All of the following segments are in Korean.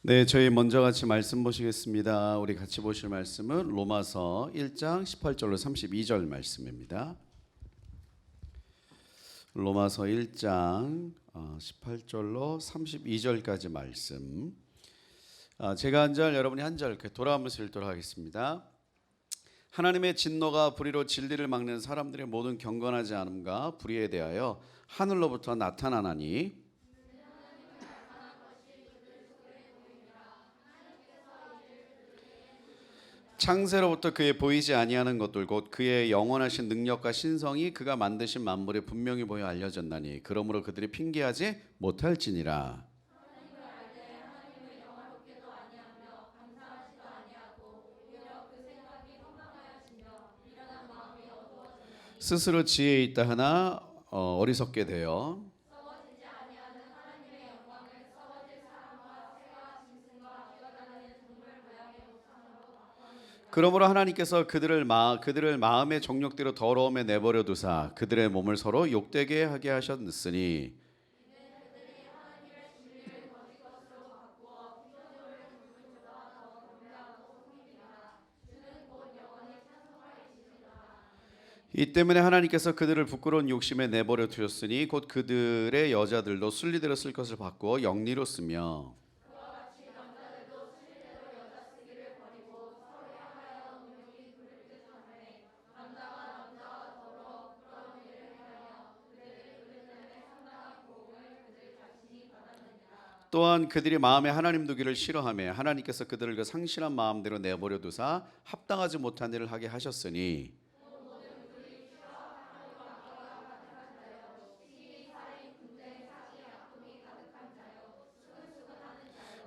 네, 저희 먼저 같이 말씀 보시겠습니다. 우리 같이 보실 말씀은 로마서 1장 18절로 32절 말씀입니다. 로마서 1장 18절로 32절까지 말씀. 제가 한 절, 여러분이 한 절 이렇게 돌아가면서 읽도록 하겠습니다. 하나님의 진노가 불의로 진리를 막는 사람들의 모든 경건하지 않음과 불의에 대하여 하늘로부터 나타나나니 창세로부터 그의 보이지 아니하는 것들 곧 그의 영원하신 능력과 신성이 그가 만드신 만물에 분명히 보여 알려졌나니 그러므로 그들이 핑계하지 못할지니라. 스스로 지혜 있다 하나 어리석게 되어 그러므로 하나님께서 그들을 마음의 정욕대로 더러움에 내버려 두사 그들의 몸을 서로 욕되게 하게 하셨으니 이 때문에 하나님께서 그들을 부끄러운 욕심에 내버려 두셨으니 곧 그들의 여자들도 순리대로 쓸 것을 바꾸어 영리로 쓰며 또한 그들이 마음에 하나님 두기를 싫어하며 하나님께서 그들을 그 상실한 마음대로 내버려 두사 합당하지 못한 일을 하게 하셨으니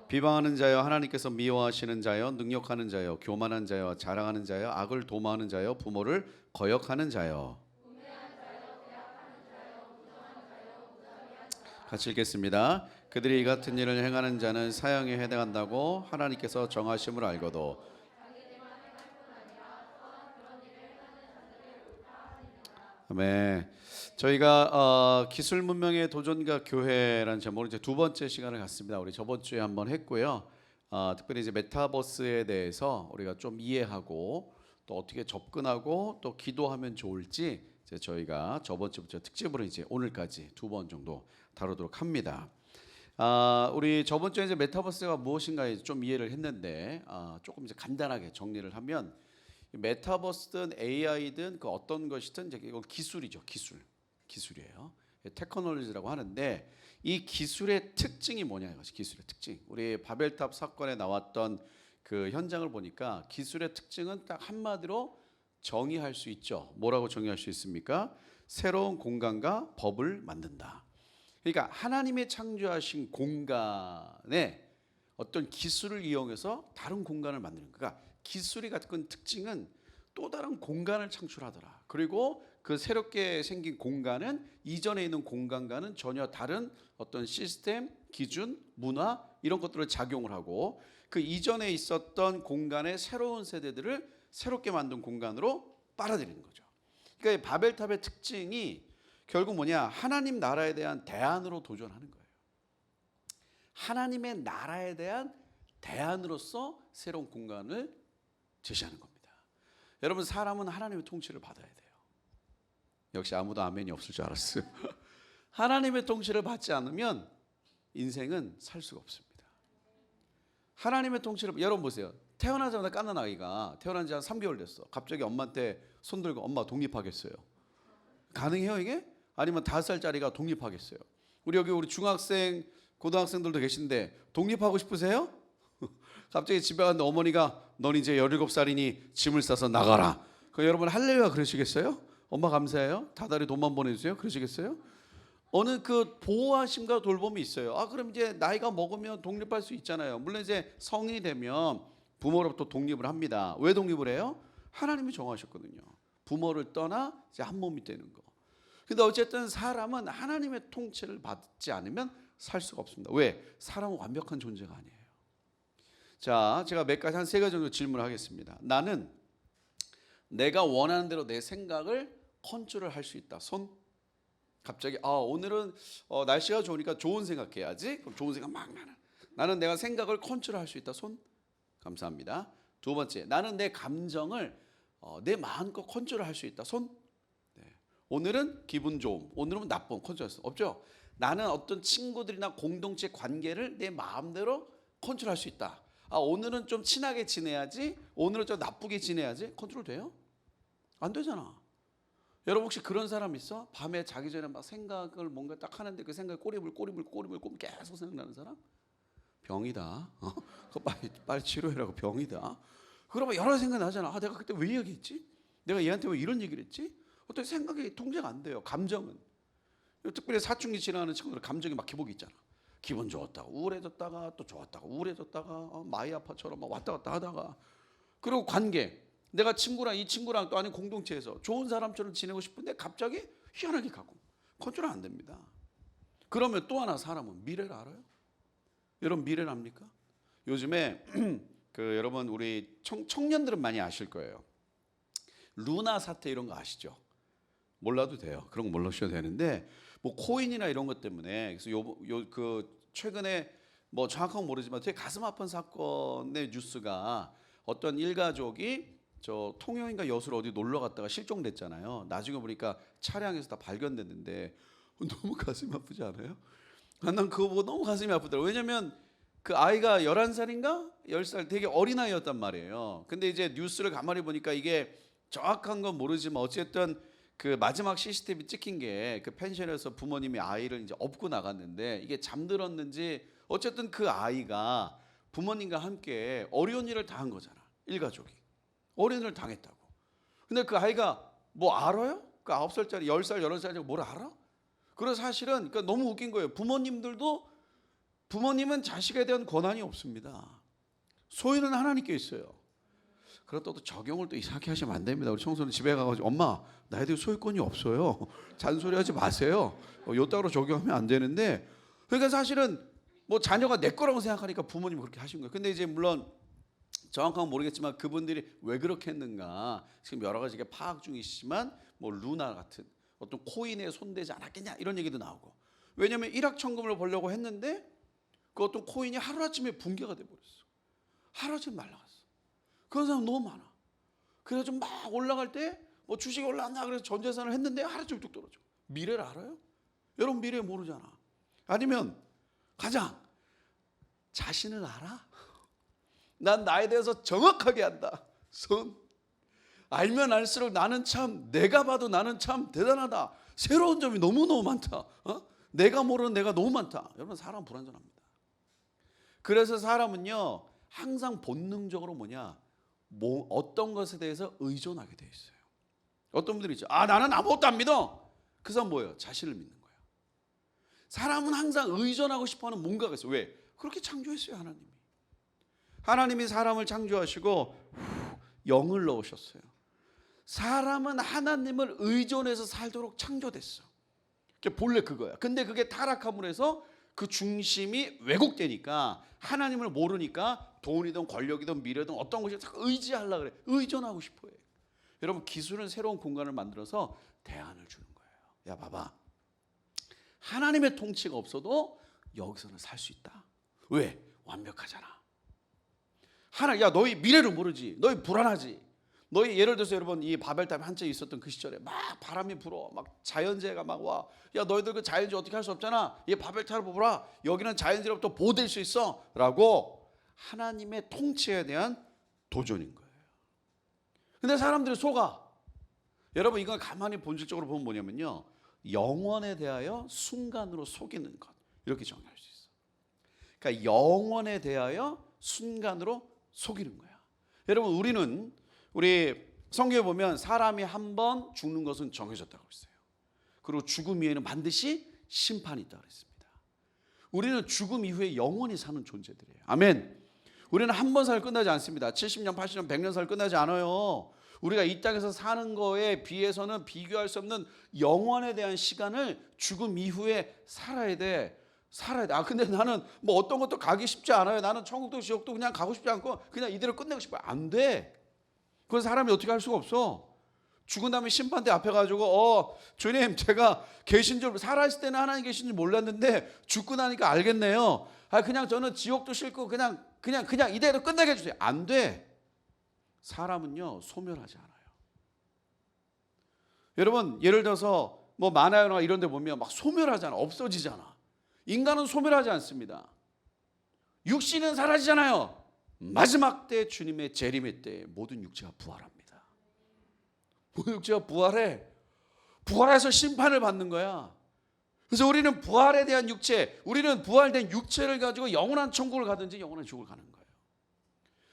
비방하는 자여 하나님께서 미워하시는 자여 능욕하는 자여 교만한 자여 자랑하는 자여 악을 도모하는 자여 부모를 거역하는 자여. 같이 읽겠습니다. 그들이 이 같은 일을 행하는 자는 사형에 해당한다고 하나님께서 정하심을 알고도 아멘. 저희가 기술 문명의 도전가 교회라는 제목으로 이제 두 번째 시간을 갖습니다. 우리 저번 주에 한번 했고요. 특별히 이제 메타버스에 대해서 우리가 좀 이해하고 또 어떻게 접근하고 또 기도하면 좋을지 이제 저희가 저번 주부터 특집으로 이제 오늘까지 두 번 정도 다루도록 합니다. 우리 저번 주에 이제 메타버스가 무엇인가 좀 이해를 했는데 조금 이제 간단하게 정리를 하면 메타버스든 AI든 그 어떤 것이든 이제 이건 기술이죠. 기술이에요. 테크놀로지라고 하는데 이 기술의 특징이 뭐냐 이것이 기술의 특징. 우리 바벨탑 사건에 나왔던 그 현장을 보니까 기술의 특징은 딱 한마디로 정의할 수 있죠. 뭐라고 정의할 수 있습니까? 새로운 공간과 법을 만든다. 그러니까 하나님의 창조하신 공간에 어떤 기술을 이용해서 다른 공간을 만드는 거가 그러니까 기술이 갖고 특징은 또 다른 공간을 창출하더라. 그리고 그 새롭게 생긴 공간은 이전에 있는 공간과는 전혀 다른 어떤 시스템, 기준, 문화 이런 것들을 작용을 하고 그 이전에 있었던 공간의 새로운 세대들을 새롭게 만든 공간으로 빨아들이는 거죠. 그러니까 바벨탑의 특징이 결국 뭐냐? 하나님 나라에 대한 대안으로 도전하는 거예요. 하나님의 나라에 대한 대안으로서 새로운 공간을 제시하는 겁니다. 여러분 사람은 하나님의 통치를 받아야 돼요. 역시 아무도 아멘이 없을 줄 알았어요. 하나님의 통치를 받지 않으면 인생은 살 수가 없습니다. 하나님의 통치를 여러분 보세요. 태어나자마자 깐난 아이가 태어난 지 한 3개월 됐어. 갑자기 엄마한테 손 들고 엄마 독립하겠어요. 가능해요 이게? 아니면 5살짜리가 독립하겠어요? 우리 중학생, 고등학생들도 계신데 독립하고 싶으세요? 갑자기 집에 갔는데 어머니가 넌 이제 17살이니 짐을 싸서 나가라. 그 여러분 할렐루야 그러시겠어요? 엄마 감사해요. 다달이 돈만 보내주세요. 그러시겠어요? 어느 그 보호하심과 돌봄이 있어요. 그럼 이제 나이가 먹으면 독립할 수 있잖아요. 물론 이제 성인이 되면 부모로부터 독립을 합니다. 왜 독립을 해요? 하나님이 정하셨거든요. 부모를 떠나 이제 한 몸이 되는 거. 근데 어쨌든 사람은 하나님의 통치를 받지 않으면 살 수가 없습니다. 왜? 사람은 완벽한 존재가 아니에요. 자, 제가 몇 가지 한 3가지 정도 질문을 하겠습니다. 나는 내가 원하는 대로 내 생각을 컨트롤 할 수 있다. 손? 갑자기 오늘은 날씨가 좋으니까 좋은 생각해야지. 그럼 좋은 생각 막 나는. 나는 내가 생각을 컨트롤할 수 있다. 손. 감사합니다. 두 번째, 나는 내 감정을 내 마음껏 컨트롤할 수 있다. 손. 네. 오늘은 기분 좋음, 오늘은 나쁨 컨트롤할 수 없죠. 나는 어떤 친구들이나 공동체 관계를 내 마음대로 컨트롤할 수 있다. 오늘은 좀 친하게 지내야지, 오늘은 좀 나쁘게 지내야지. 컨트롤 돼요? 안 되잖아. 여러분 혹시 그런 사람 있어? 밤에 자기 전에 막 생각을 뭔가 딱 하는데 그 생각이 꼬리물 계속 생각나는 사람? 병이다. 그거 빨리 치료해라고. 병이다. 그러면 여러 생각이 나잖아. 내가 그때 왜 얘기했지? 내가 얘한테 왜 이런 얘기를 했지? 어떤 생각이 통제가 안 돼요. 감정은. 특별히 사춘기 지나가는 친구들 감정이 막 기복이 있잖아. 기분 좋았다가 우울해졌다가 또 좋았다가 우울해졌다가 마이 아파처럼 막 왔다 갔다 하다가. 그리고 관계. 내가 친구랑 이 친구랑 또 아닌 공동체에서 좋은 사람처럼 지내고 싶은데 갑자기 희한하게 가고 컨트롤 안 됩니다. 그러면 또 하나 사람은 미래를 알아요? 여러분 미래를 압니까? 요즘에 여러분 우리 청년들은 많이 아실 거예요. 루나 사태 이런 거 아시죠? 몰라도 돼요. 그런 거 몰라셔도 되는데 뭐 코인이나 이런 것 때문에 그래서 최근에 뭐 정확한 건 모르지만 되게 가슴 아픈 사건의 뉴스가 어떤 일가족이 저 통영인가 여수로 어디 놀러 갔다가 실종됐잖아요. 나중에 보니까 차량에서 다 발견됐는데 너무 가슴 아프지 않아요? 난 그거 보고 너무 가슴이 아프더라고요. 왜냐면 그 아이가 11살인가 10살 되게 어린아이였단 말이에요. 근데 이제 뉴스를 가만히 보니까 이게 정확한 건 모르지만 어쨌든 그 마지막 CCTV 찍힌 게 그 펜션에서 부모님이 아이를 이제 업고 나갔는데 이게 잠들었는지 어쨌든 그 아이가 부모님과 함께 어려운 일을 당한 거잖아. 일가족이. 어려운 일을 당했다고. 근데 그 아이가 뭐 알아요? 그 9살짜리 10살 11살짜리 뭘 알아? 그래서 사실은 그러니까 너무 웃긴 거예요. 부모님은 자식에 대한 권한이 없습니다. 소유는 하나님께 있어요. 그렇다고 또 적용을 또 이상하게 하시면 안 됩니다. 우리 청소년 집에 가가지고 엄마 나에 대해 소유권이 없어요. 잔소리하지 마세요. 요따로 적용하면 안 되는데 그러니까 사실은 뭐 자녀가 내 거라고 생각하니까 부모님이 그렇게 하신 거예요. 근데 이제 물론 정확한 건 모르겠지만 그분들이 왜 그렇게 했는가 지금 여러 가지 파악 중이시지만 뭐 루나 같은 어떤 코인에 손대지 않았겠냐 이런 얘기도 나오고 왜냐하면 일확천금을 벌려고 했는데 그 어떤 코인이 하루아침에 붕괴가 돼버렸어. 하루아침에 날라갔어. 그런 사람 너무 많아. 그래서 좀 막 올라갈 때 뭐 주식이 올라왔나 그래서 전 재산을 했는데 하루아침에 뚝 떨어져. 미래를 알아요? 여러분 미래 모르잖아. 아니면 가장 자신을 알아? 난 나에 대해서 정확하게 안다. 알면 알수록 나는 참 내가 봐도 나는 참 대단하다. 새로운 점이 너무너무 많다. 내가 모르는 내가 너무 많다. 여러분 사람 불완전합니다. 그래서 사람은요 항상 본능적으로 어떤 것에 대해서 의존하게 돼 있어요. 어떤 분들이 있죠. 나는 아무것도 안 믿어. 그 사람 뭐예요? 자신을 믿는 거예요. 사람은 항상 의존하고 싶어하는 뭔가가 있어요. 왜? 그렇게 창조했어요 하나님이. 하나님이 사람을 창조하시고 영을 넣으셨어요. 사람은 하나님을 의존해서 살도록 창조됐어. 본래 그거야. 근데 그게 타락함으로 해서 그 중심이 왜곡되니까 하나님을 모르니까 돈이든 권력이든 미래든 어떤 것이 자꾸 의지하려고 그래. 의존하고 싶어해. 여러분 기술은 새로운 공간을 만들어서 대안을 주는 거예요. 야 봐봐. 하나님의 통치가 없어도 여기서는 살 수 있다. 왜? 완벽하잖아. 야 너희 미래를 모르지. 너희 불안하지. 너희 예를 들어서 여러분 이 바벨탑 한때 있었던 그 시절에 막 바람이 불어. 막 자연재해가 막 와. 야 너희들 그 자연재해 어떻게 할 수 없잖아. 이 바벨탑을 보라. 여기는 자연재해로부터 보호될 수 있어. 라고 하나님의 통치에 대한 도전인 거예요. 근데 사람들이 속아. 여러분 이건 가만히 본질적으로 보면 뭐냐면요. 영원에 대하여 순간으로 속이는 것. 이렇게 정의할 수 있어. 그러니까 영원에 대하여 순간으로 속이는 거야. 여러분 우리 성경에 보면 사람이 한 번 죽는 것은 정해졌다고 했어요. 그리고 죽음 이후에는 반드시 심판이 있다고 했습니다. 우리는 죽음 이후에 영원히 사는 존재들이에요. 아멘. 우리는 한 번 살 끝나지 않습니다. 70년, 80년, 100년 살 끝나지 않아요. 우리가 이 땅에서 사는 거에 비해서는 비교할 수 없는 영원에 대한 시간을 죽음 이후에 살아야 돼. 근데 나는 뭐 어떤 것도 가기 쉽지 않아요. 나는 천국도 지옥도 그냥 가고 싶지 않고 그냥 이대로 끝내고 싶어요. 안 돼. 그건 사람이 어떻게 할 수가 없어. 죽은 다음에 심판대 앞에 가지고 주님 제가 계신 줄 살아있을 때는 하나님 계신 줄 몰랐는데 죽고 나니까 알겠네요. 그냥 저는 지옥도 싫고 그냥 이대로 끝나게 해주세요. 안 돼. 사람은요 소멸하지 않아요. 여러분 예를 들어서 뭐 만화나 이런 데 보면 막 소멸하잖아. 없어지잖아. 인간은 소멸하지 않습니다. 육신은 사라지잖아요. 마지막 때 주님의 재림의 때 모든 육체가 부활합니다. 모든 육체가 부활해서 심판을 받는 거야. 그래서 우리는 부활에 대한 육체, 우리는 부활된 육체를 가지고 영원한 천국을 가든지 영원한 지옥을 가는 거예요.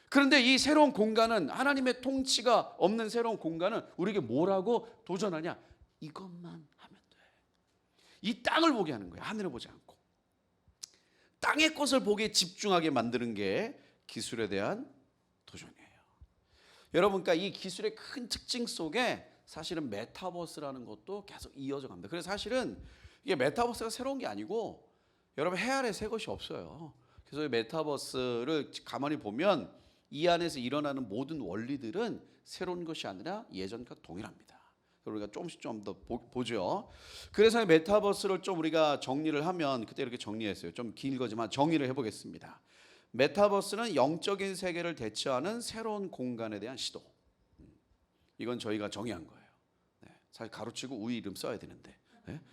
그런데 이 새로운 공간은 하나님의 통치가 없는 새로운 공간은 우리에게 뭐라고 도전하냐? 이것만 하면 돼. 이 땅을 보게 하는 거예요. 하늘을 보지 않고. 땅의 것을 보기에 집중하게 만드는 게 기술에 대한 도전이에요. 여러분, 그러니까 이 기술의 큰 특징 속에 사실은 메타버스라는 것도 계속 이어져 갑니다. 그래서 사실은 이게 메타버스가 새로운 게 아니고 여러분 해 아래 새 것이 없어요. 그래서 이 메타버스를 가만히 보면 이 안에서 일어나는 모든 원리들은 새로운 것이 아니라 예전과 동일합니다. 우리가 조금씩 좀 더 보죠. 그래서 이 메타버스를 좀 우리가 정리를 하면 그때 이렇게 정리했어요. 좀 길거지만 정리를 해보겠습니다. 메타버스는 영적인 세계를 대체하는 새로운 공간에 대한 시도. 이건 저희가 정의한 거예요. 사실 가로치고 우리 이름 써야 되는데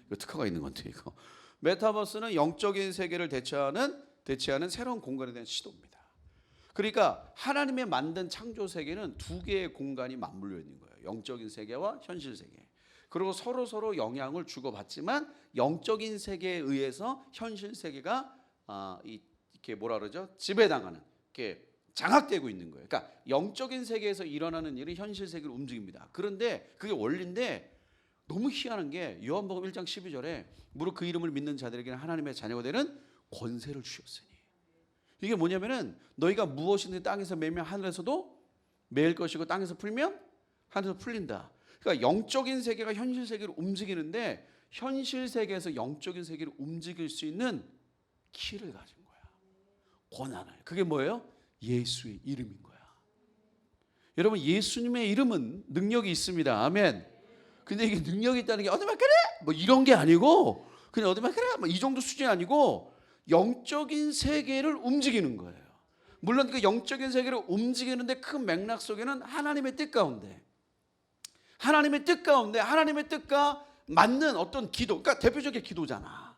이거 특허가 있는 건데 이거. 메타버스는 영적인 세계를 대체하는 새로운 공간에 대한 시도입니다. 그러니까 하나님의 만든 창조 세계는 두 개의 공간이 맞물려 있는 거예요. 영적인 세계와 현실 세계. 그리고 서로 영향을 주고받지만 영적인 세계에 의해서 현실 세계가 이렇게 뭐라 그러죠? 지배당하는, 이렇게 장악되고 있는 거예요. 그러니까 영적인 세계에서 일어나는 일이 현실 세계를 움직입니다. 그런데 그게 원리인데 너무 희한한 게 요한복음 1장 12절에 무릇 그 이름을 믿는 자들에게는 하나님의 자녀가 되는 권세를 주셨으니. 이게 뭐냐면은 너희가 무엇이든 땅에서 매면 하늘에서도 매일 것이고 땅에서 풀면 하늘에서 풀린다. 그러니까 영적인 세계가 현실 세계를 움직이는데 현실 세계에서 영적인 세계를 움직일 수 있는 키를 가진 거야. 권한을. 그게 뭐예요? 예수의 이름인 거야. 여러분 예수님의 이름은 능력이 있습니다. 아멘. 근데 이게 능력이 있다는 게 어디만 그래? 뭐 이런 게 아니고 그냥 어디만 그래? 뭐 이 정도 수준이 아니고 영적인 세계를 움직이는 거예요. 물론 그 영적인 세계를 움직이는데 큰 맥락 속에는 하나님의 뜻 가운데 하나님의 뜻과 맞는 어떤 기도, 그러니까 대표적인 기도잖아.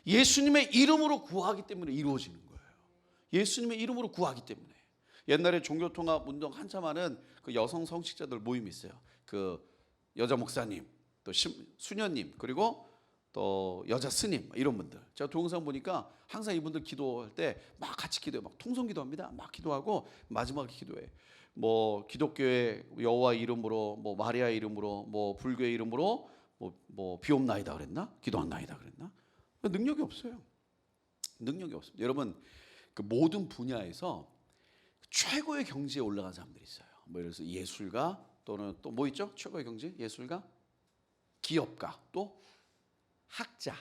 예수님의 이름으로 구하기 때문에 이루어지는 거예요. 예수님의 이름으로 구하기 때문에. 옛날에 종교통합 운동 한참 하는 그 여성 성직자들 모임이 있어요. 그 여자 목사님, 또 수녀님, 그리고 또 여자 스님 이런 분들. 제가 동영상 보니까 항상 이분들 기도할 때 막 같이 기도해, 막 통성 기도합니다. 막 기도하고 마지막에 기도해. 뭐 기독교의 여호와 이름으로, 뭐 마리아 이름으로, 뭐 불교의 이름으로, 뭐 비옵나이다 그랬나? 기도한나이다 그랬나? 능력이 없어요. 능력이 없습니다. 여러분 그 모든 분야에서 최고의 경지에 올라간 사람들이 있어요. 뭐 예를 들어서 예술가 또는 또 뭐 있죠? 최고의 경지? 예술가, 기업가, 또 학자.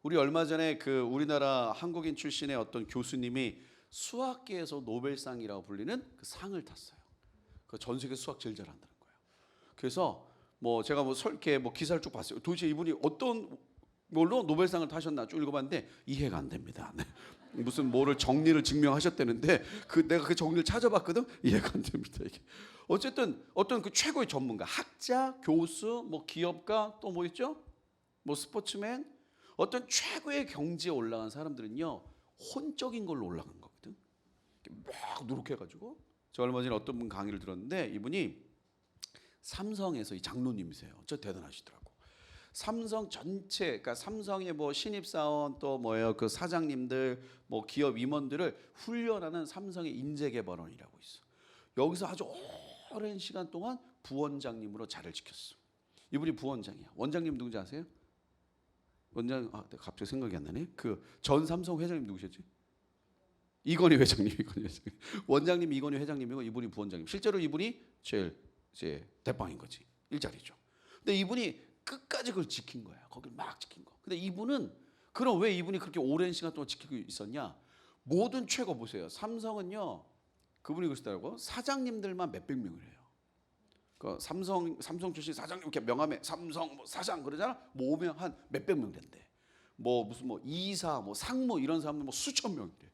우리 얼마 전에 그 우리나라 한국인 출신의 어떤 교수님이 수학계에서 노벨상이라고 불리는 그 상을 탔어요. 그 전 세계 수학 제일 잘한다는 거예요. 그래서 뭐 제가 이렇게 기사를 쭉 봤어요. 도대체 이분이 어떤 걸로 노벨상을 타셨나 쭉 읽어봤는데 이해가 안 됩니다. 무슨 뭐를 정리를 증명하셨다는데 내가 그 정리를 찾아봤거든. 이해가 안 됩니다. 이게 어쨌든 어떤 그 최고의 전문가, 학자, 교수, 뭐 기업가, 또 뭐 있죠? 뭐 스포츠맨, 어떤 최고의 경지에 올라간 사람들은요 혼적인 걸로 올라간 거거든. 막 노력해가지고. 저 얼마 전에 어떤 분 강의를 들었는데 이분이 삼성에서 이 장로님이세요. 진짜 대단하시더라고. 삼성 전체, 그러니까 삼성의 뭐 신입사원 또 뭐예요 그 사장님들, 뭐 기업 임원들을 훈련하는 삼성의 인재개발원이라고 있어. 여기서 아주 오랜 시간 동안 부원장님으로 자리를 지켰어. 이분이 부원장이야. 원장님 누군지 아세요? 원장 갑자기 생각이 안 나네. 그 전 삼성 회장님 누구셨지? 이건희 회장님. 원장님 이건희 회장님이고 이분이 부원장님. 실제로 이분이 제일 이제 대빵인 거지. 일자리죠. 근데 이분이 끝까지 그걸 지킨 거야. 거기를 막 지킨 거. 근데 이분은 그럼 왜 이분이 그렇게 오랜 시간 동안 지키고 있었냐? 모든 최고 보세요. 삼성은요. 그분이 그러시더라고. 사장님들만 몇백 명을 해요. 그 삼성 출신 사장님 이렇게 명함에 삼성 뭐 사장 그러잖아. 모으면 한 몇백 명 된대. 뭐 무슨 뭐 이사 뭐 상무 이런 사람들 뭐 수천 명이래.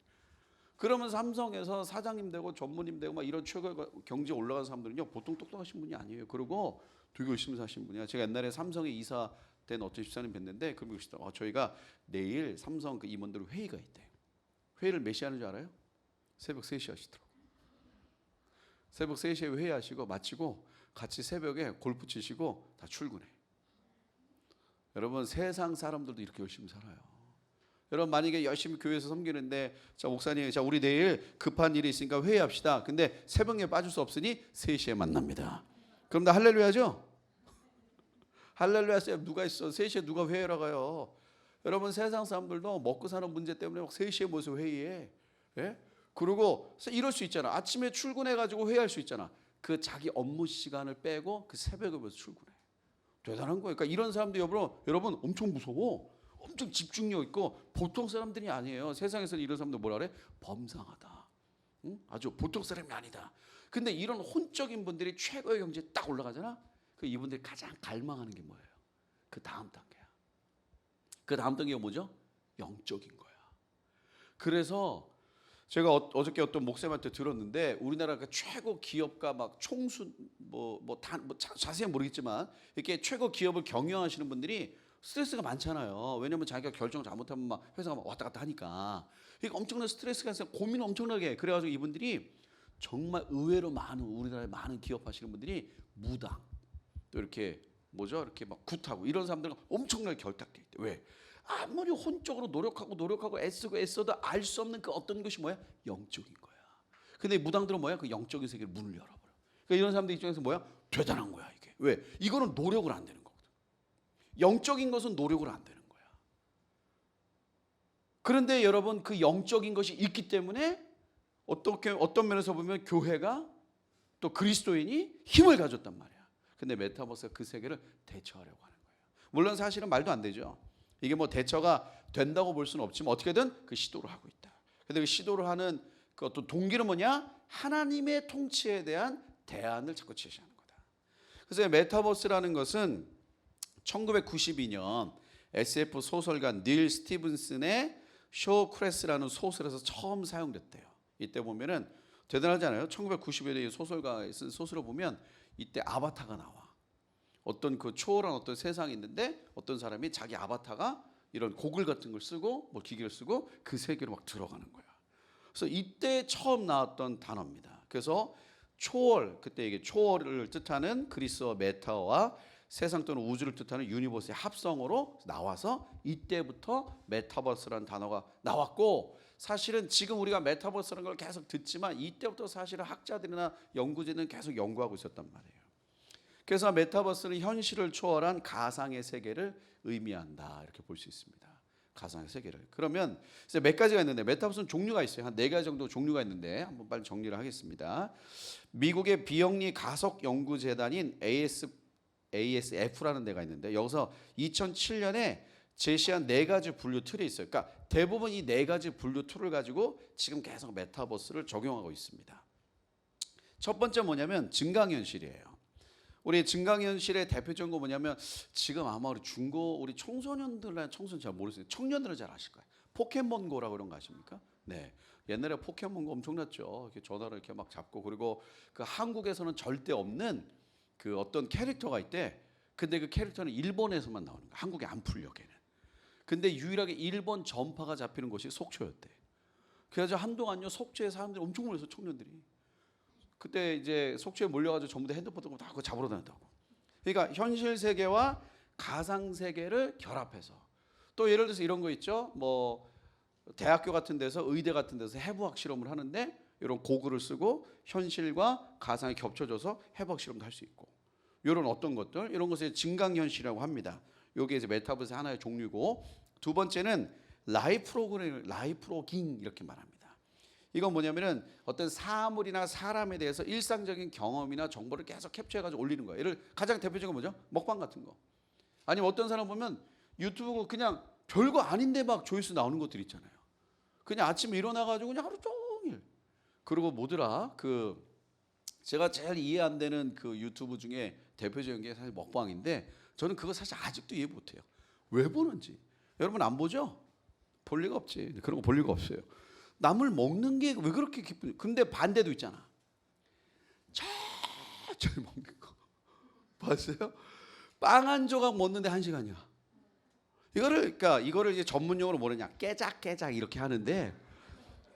그러면 삼성에서 사장님 되고 전무님 되고 막 이런 최고 경제 올라간 사람들은요 보통 똑똑하신 분이 아니에요. 그리고 되게 열심히 사신 분이야. 제가 옛날에 삼성에 이사 된 어떤 집사님 뵀는데 그런 거 있어요. 저희가 내일 삼성 그 임원들 회의가 있대. 회의를 몇 시에 하는 줄 알아요? 새벽 3시 하시더라고. 새벽 3시에 회의하시고 마치고 같이 새벽에 골프 치시고 다 출근해. 여러분 세상 사람들도 이렇게 열심히 살아요. 여러분 만약에 열심히 교회에서 섬기는데 자 목사님 자 우리 내일 급한 일이 있으니까 회의합시다. 근데 새벽에 빠질 수 없으니 3시에 만납니다. 그럼 다 할렐루야죠? 할렐루야 누가 있어? 3시에 누가 회의하러 가요? 여러분 세상 사람들도 먹고 사는 문제 때문에 막 3시에 모여서 회의해. 예? 그리고 이럴 수 있잖아. 아침에 출근해가지고 회의할 수 있잖아. 그 자기 업무 시간을 빼고 그 새벽에 모여서 출근해. 대단한 거예요. 그러니까 이런 사람들 여러분 엄청 무서워. 엄청 집중력 있고 보통 사람들이 아니에요. 세상에서는 이런 사람들 뭐라 그래? 범상하다. 응? 아주 보통 사람이 아니다. 근데 이런 혼적인 분들이 최고의 경지에 딱 올라가잖아. 그 이분들이 가장 갈망하는 게 뭐예요? 그 다음 단계야. 그 다음 단계가 뭐죠? 영적인 거야. 그래서 제가 어저께 어떤 목사님한테 들었는데 우리나라 그 최고 기업가 막 총수 자세히 모르겠지만 이렇게 최고 기업을 경영하시는 분들이 스트레스가 많잖아요. 왜냐면 자기가 결정 잘못하면 막 회사가 막 왔다 갔다 하니까 이게 엄청난 스트레스가 있어서 고민을 엄청나게 해. 그래가지고 이분들이 정말 의외로 많은 우리나라의 많은 기업 하시는 분들이 무당 또 이렇게 뭐죠? 이렇게 막 굿하고 이런 사람들은 엄청나게 결탁돼 있대. 왜? 아무리 혼적으로 노력하고 애써도 알 수 없는 그 어떤 것이 뭐야? 영적인 거야. 근데 무당들은 뭐야? 그 영적인 세계를 문을 열어버려. 그러니까 이런 사람들 입장에서 뭐야? 대단한 거야 이게. 왜? 이거는 노력을 안 되는 거거든. 영적인 것은 노력을 안 되는 거야. 그런데 여러분 그 영적인 것이 있기 때문에 어떤 면에서 보면 교회가 또 그리스도인이 힘을 가졌단 말이야. 근데 메타버스가 그 세계를 대처하려고 하는 거예요. 물론 사실은 말도 안 되죠. 이게 뭐 대처가 된다고 볼 수는 없지만 어떻게든 그 시도를 하고 있다. 근데 그 시도를 하는 그 어떤 동기는 뭐냐? 하나님의 통치에 대한 대안을 자꾸 제시하는 거다. 그래서 메타버스라는 것은 1992년 SF 소설가 닐 스티븐슨의 쇼 크레스라는 소설에서 처음 사용됐대요. 이때 보면은 대단하잖아요. 1990년에 소설가가 쓴 소설을 보면 이때 아바타가 나와. 어떤 그 초월한 어떤 세상이 있는데 어떤 사람이 자기 아바타가 이런 고글 같은 걸 쓰고 뭐 기기를 쓰고 그 세계로 막 들어가는 거야. 그래서 이때 처음 나왔던 단어입니다. 그래서 초월 그때 이게 초월을 뜻하는 그리스어 메타와 세상 또는 우주를 뜻하는 유니버스의 합성어로 나와서 이때부터 메타버스라는 단어가 나왔고 사실은 지금 우리가 메타버스라는 걸 계속 듣지만 이때부터 사실은 학자들이나 연구진은 계속 연구하고 있었단 말이에요. 그래서 메타버스는 현실을 초월한 가상의 세계를 의미한다 이렇게 볼 수 있습니다. 가상의 세계를. 그러면 이제 몇 가지가 있는데 메타버스는 종류가 있어요. 한 4가지 정도 종류가 있는데 한번 빨리 정리를 하겠습니다. 미국의 비영리 가석 연구 재단인 ASF라는 데가 있는데 여기서 2007년에 제시한 4가지 분류 틀이 있어요. 그러니까 대부분 이 4가지 분류 틀을 가지고 지금 계속 메타버스를 적용하고 있습니다. 첫 번째 뭐냐면 증강현실이에요. 우리 증강현실의 대표적인 거 뭐냐면 지금 아마 우리 우리 청소년 잘 모르겠어요. 청년들은 잘 아실 거예요. 포켓몬고라고 그런 거 아십니까? 네. 옛날에 포켓몬고 엄청났죠. 이렇게 전화를 이렇게 막 잡고 그리고 그 한국에서는 절대 없는 그 어떤 캐릭터가 있대. 근데 그 캐릭터는 일본에서만 나오는 거야. 한국에 안 풀려 걔는. 근데 유일하게 일본 전파가 잡히는 곳이 속초였대. 그래서 한동안요 속초에 사람들이 엄청 몰려서 청년들이. 그때 이제 속초에 몰려가지고 전부 다 핸드폰 들고 다 그거 잡으러 다녔다고. 그러니까 현실 세계와 가상 세계를 결합해서 또 예를 들어서 이런 거 있죠. 뭐 대학교 같은 데서 의대 같은 데서 해부학 실험을 하는데 이런 고글을 쓰고 현실과 가상이 겹쳐져서 해부학 실험도 할 수 있고 이런 어떤 것들 이런 것을 증강현실이라고 합니다. 이게 이제 메타버스의 하나의 종류고 두 번째는 라이프로깅 이렇게 말합니다. 이건 뭐냐면은 어떤 사물이나 사람에 대해서 일상적인 경험이나 정보를 계속 캡처해가지고 올리는 거예요. 예를 가장 대표적인 거 뭐죠? 먹방 같은 거. 아니면 어떤 사람 보면 유튜브 그냥 별거 아닌데 막 조회수 나오는 것들 있잖아요. 그냥 아침에 일어나가지고 그냥 하루 종일. 그리고 뭐더라 그 제가 제일 이해 안 되는 그 유튜브 중에 대표적인 게 사실 먹방인데 저는 그거 사실 아직도 이해 못해요. 왜 보는지. 여러분 안 보죠? 볼 리가 없지. 그런 거 볼 리가 없어요. 남을 먹는 게 왜 그렇게 기쁜지. 근데 반대도 있잖아. 천천히 먹는 거. 봤어요? 빵 한 조각 먹는데 1시간이야. 그러니까 이거를 이제 전문용어로 뭐냐? 깨작 이렇게 하는데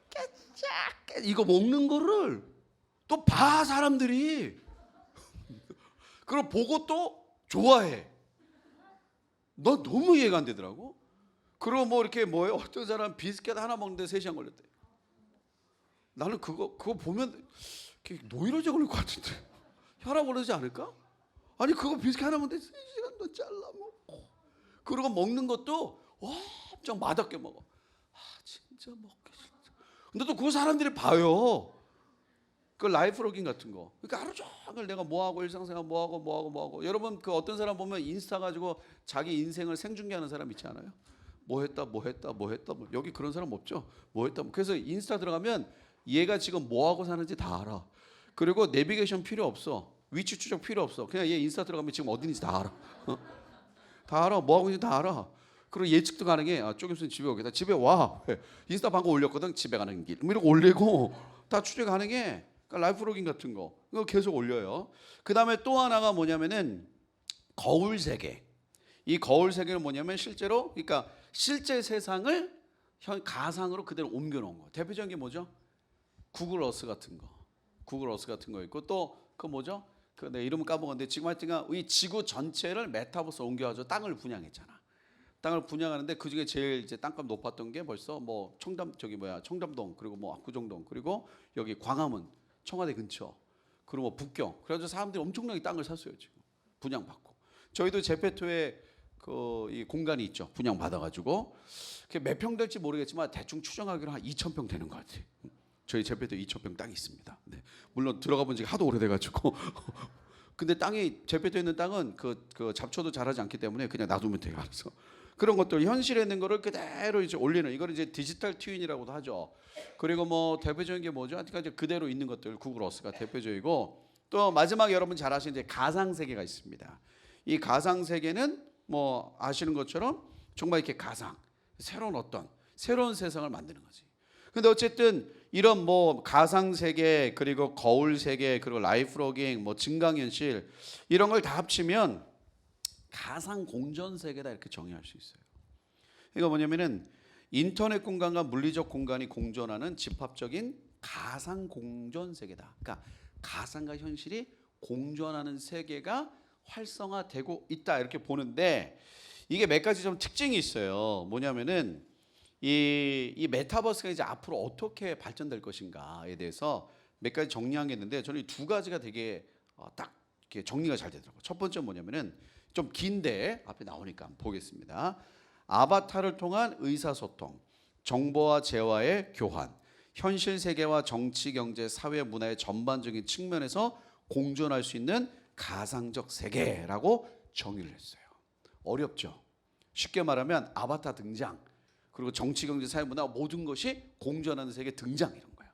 깨작 이거 먹는 거를 또 봐 사람들이. 그걸 보고 또 좋아해. 너 너무 이해가 안 되더라고. 그리고 뭐 이렇게 뭐예요? 어떤 사람 비스켓 하나 먹는데 3시간 걸렸대. 나는 그거 보면 노이로제 걸릴 것 같은데 혈압 오르지 않을까? 아니 그거 비스켓 하나 먹는데 3시간 더 잘라 먹고. 그리고 먹는 것도 엄청 맛없게 먹어. 진짜 먹기 싫다. 근데 또 그 사람들이 봐요. 그 라이프로깅 같은 거. 그러니까 하루 종일 내가 뭐하고 일상생활 뭐하고. 여러분 그 어떤 사람 보면 인스타 가지고 자기 인생을 생중계하는 사람 있지 않아요? 뭐 했다. 여기 그런 사람 없죠? 뭐 했다. 그래서 인스타 들어가면 얘가 지금 뭐하고 사는지 다 알아. 그리고 내비게이션 필요 없어. 위치 추적 필요 없어. 그냥 얘 인스타 들어가면 지금 어디 있는지 다 알아. 다 알아. 뭐하고 있는지 다 알아. 그리고 예측도 가능해. 쪼김순 집에 오겠다. 집에 와. 인스타 방금 올렸거든. 집에 가는 길. 이렇게 올리고 다 추적 가능해. 그러니까 라이프로깅 같은 거 이거 계속 올려요. 그 다음에 또 하나가 뭐냐면은 거울 세계. 이 거울 세계는 뭐냐면 실제로 그러니까 실제 세상을 가상으로 그대로 옮겨놓은 거. 대표적인 게 뭐죠? 구글 어스 같은 거 있고 또 그 뭐죠? 그 내 이름은 까먹었는데 지금 하여튼간 이 지구 전체를 메타버스로 옮겨가지고 땅을 분양했잖아. 땅을 분양하는데 그 중에 제일 이제 땅값 높았던 게 벌써 뭐 청담동 그리고 뭐 압구정동 그리고 여기 광화문 청와대 근처 그리고 뭐 북경 그래서 사람들이 엄청나게 땅을 샀어요 지금 분양받고. 저희도 제페토에 그 이 공간이 있죠. 분양 받아가지고 그게 몇 평 될지 모르겠지만 대충 추정하기로 한 2,000평 되는 것 같아요. 저희 제페토에 2,000평 땅이 있습니다. 네. 물론 들어가 본 지가 하도 오래돼가지고 근데 땅이 제페토에 있는 땅은 그 잡초도 자라지 않기 때문에 그냥 놔두면 돼요. 알아서. 그런 것들 현실에 있는 거를 그대로 이제 올리는 이걸 이제 디지털 트윈이라고도 하죠. 그리고 뭐 대표적인 게 뭐죠? 아직까지 그대로 있는 것들 구글 어스가 대표적이고 또 마지막에 여러분 잘 아시는 이제 가상 세계가 있습니다. 이 가상 세계는 뭐 아시는 것처럼 정말 이렇게 가상 새로운 세상을 만드는 거지. 근데 어쨌든 이런 뭐 가상 세계 그리고 거울 세계 그리고 라이프로깅 뭐 증강현실 이런 걸 다 합치면 가상 공전 세계다 이렇게 정의할 수 있어요. 이거 뭐냐면은 인터넷 공간과 물리적 공간이 공존하는 집합적인 가상 공전 세계다. 그러니까 가상과 현실이 공존하는 세계가 활성화되고 있다 이렇게 보는데 이게 몇 가지 좀 특징이 있어요. 뭐냐면은 이 메타버스가 이제 앞으로 어떻게 발전될 것인가에 대해서 몇 가지 정리한 게 있는데 저는 이 두 가지가 되게 딱 이렇게 정리가 잘 되더라고요. 첫 번째 뭐냐면은 좀 긴데 앞에 나오니까 한번 보겠습니다. 아바타를 통한 의사소통, 정보와 재화의 교환, 현실 세계와 정치, 경제, 사회, 문화의 전반적인 측면에서 공존할 수 있는 가상적 세계라고 정의를 했어요. 어렵죠? 쉽게 말하면 아바타 등장, 그리고 정치, 경제, 사회, 문화 모든 것이 공존하는 세계 등장 이런 거야.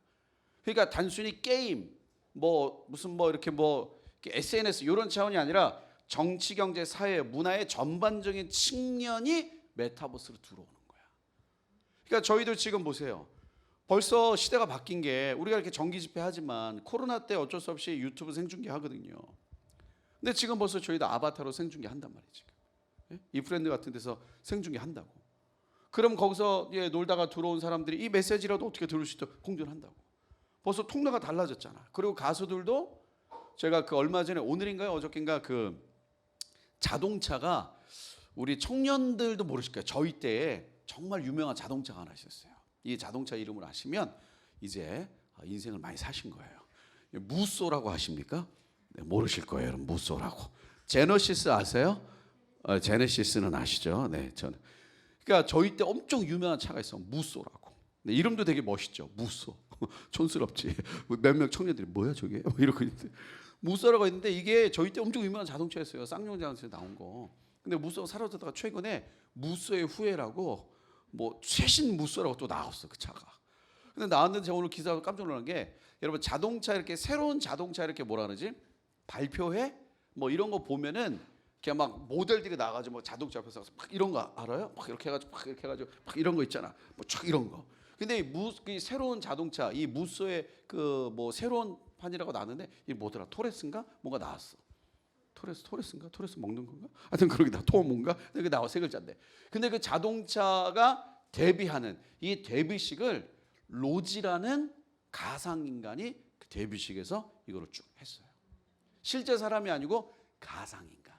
그러니까 단순히 게임, 뭐 무슨 뭐 이렇게 뭐 SNS 이런 차원이 아니라 정치, 경제, 사회, 문화의 전반적인 측면이 메타버스로 들어오는 거야. 그러니까 저희도 지금 보세요. 벌써 시대가 바뀐 게 우리가 이렇게 정기 집회 하지만 코로나 때 어쩔 수 없이 유튜브 생중계 하거든요. 근데 지금 벌써 저희도 아바타로 생중계 한단 말이지. 이 프렌드 같은 데서 생중계 한다고. 그럼 거기서 놀다가 들어온 사람들이 이 메시지라도 어떻게 들을 수 있도록 공존한다고. 벌써 통로가 달라졌잖아. 그리고 가수들도 제가 그 얼마 전에 오늘인가요 어저께인가 그 자동차가 우리 청년들도 모르실 거예요. 저희 때에 정말 유명한 자동차가 하나 있었어요. 이 자동차 이름을 아시면 이제 인생을 많이 사신 거예요. 무쏘라고 아십니까? 네, 모르실 거예요, 여러분. 무쏘라고. 제너시스 아세요? 제네시스는 아시죠? 네, 저는. 그러니까 저희 때 엄청 유명한 차가 있어, 무쏘라고. 네, 이름도 되게 멋있죠, 무쏘. 촌스럽지. 몇몇 청년들이 뭐야 저게? 뭐 이러고 있는데 무쏘라고 있는데 이게 저희 때 엄청 유명한 자동차였어요. 쌍용 자동차에서 나온 거. 근데 무쏘가 사라졌다가 최근에 무쏘의 후예라고 뭐 최신 무쏘라고 또 나왔어 그 차가. 근데 나왔는데 제가 오늘 기사로 깜짝 놀란 게 여러분 자동차 이렇게 새로운 자동차 이렇게 뭐라 그러지? 발표회? 뭐 이런 거 보면은 그냥 막 모델들이 나가지고 뭐 자동차 앞에서 막 이런 거 알아요? 막 이렇게 해가지고 막 이런 거 있잖아. 뭐 촥 이런 거. 근데 이 새로운 자동차 이 무쏘의 그 뭐 새로운 판이라고 나왔는데 이 뭐더라? 토레스인가? 뭔가 나왔어. 토레스인가? 토레스 먹는 건가? 하여튼 그러게 다 토뭔가? 그게 나와 세 글자인데. 근데 그 자동차가 데뷔하는 이 데뷔식을 로지라는 가상 인간이 그 데뷔식에서 이거를 쭉 했어요. 실제 사람이 아니고 가상 인간.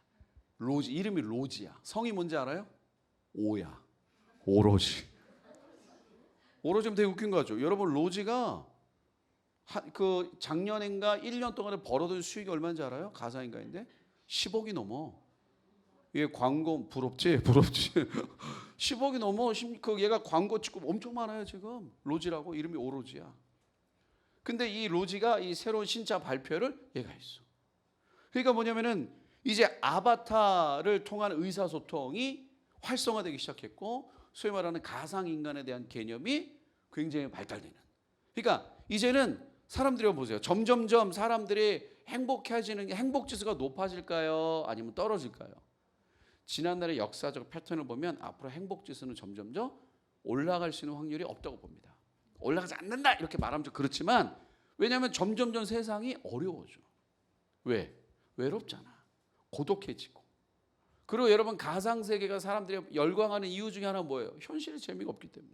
로지 이름이 로지야. 성이 뭔지 알아요? 오야. 오로지. 오로지면 되게 웃긴 거죠. 여러분 로지가 그 작년인가 1년 동안에 벌어둔 수익이 얼마인지 알아요? 가상 인간인데 10억이 넘어. 얘 광고 부럽지? 10억이 넘어. 그 얘가 광고 찍고 엄청 많아요 지금. 로지라고 이름이 오로지야. 근데 이 로지가 이 새로운 신차 발표를 얘가 했어. 그러니까 뭐냐면은 이제 아바타를 통한 의사소통이 활성화되기 시작했고 소위 말하는 가상 인간에 대한 개념이 굉장히 발달되는. 그러니까 이제는 사람들이 보세요. 점점점 사람들이 행복해지는 행복 지수가 높아질까요? 아니면 떨어질까요? 지난날의 역사적 패턴을 보면 앞으로 행복 지수는 점점점 올라갈 수 있는 확률이 없다고 봅니다. 올라가지 않는다 이렇게 말하면 좀 그렇지만 왜냐하면 점점점 세상이 어려워져. 왜? 외롭잖아. 고독해지고. 그리고 여러분 가상세계가 사람들이 열광하는 이유 중에 하나 뭐예요? 현실의 재미가 없기 때문에.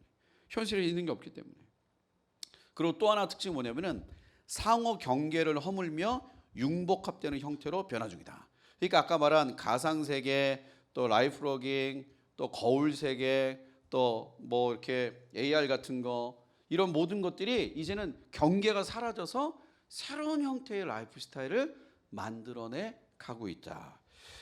현실에 있는 게 없기 때문에. 그리고 또 하나 특징이 뭐냐면은 상호 경계를 허물며 융복합되는 형태로 변화 중이다. 그러니까 아까 말한 가상세계, 또 라이프로깅, 또 거울세계, 또 뭐 이렇게 AR 같은 거 이런 모든 것들이 이제는 경계가 사라져서 새로운 형태의 라이프 스타일을 만들어내 가고 있다.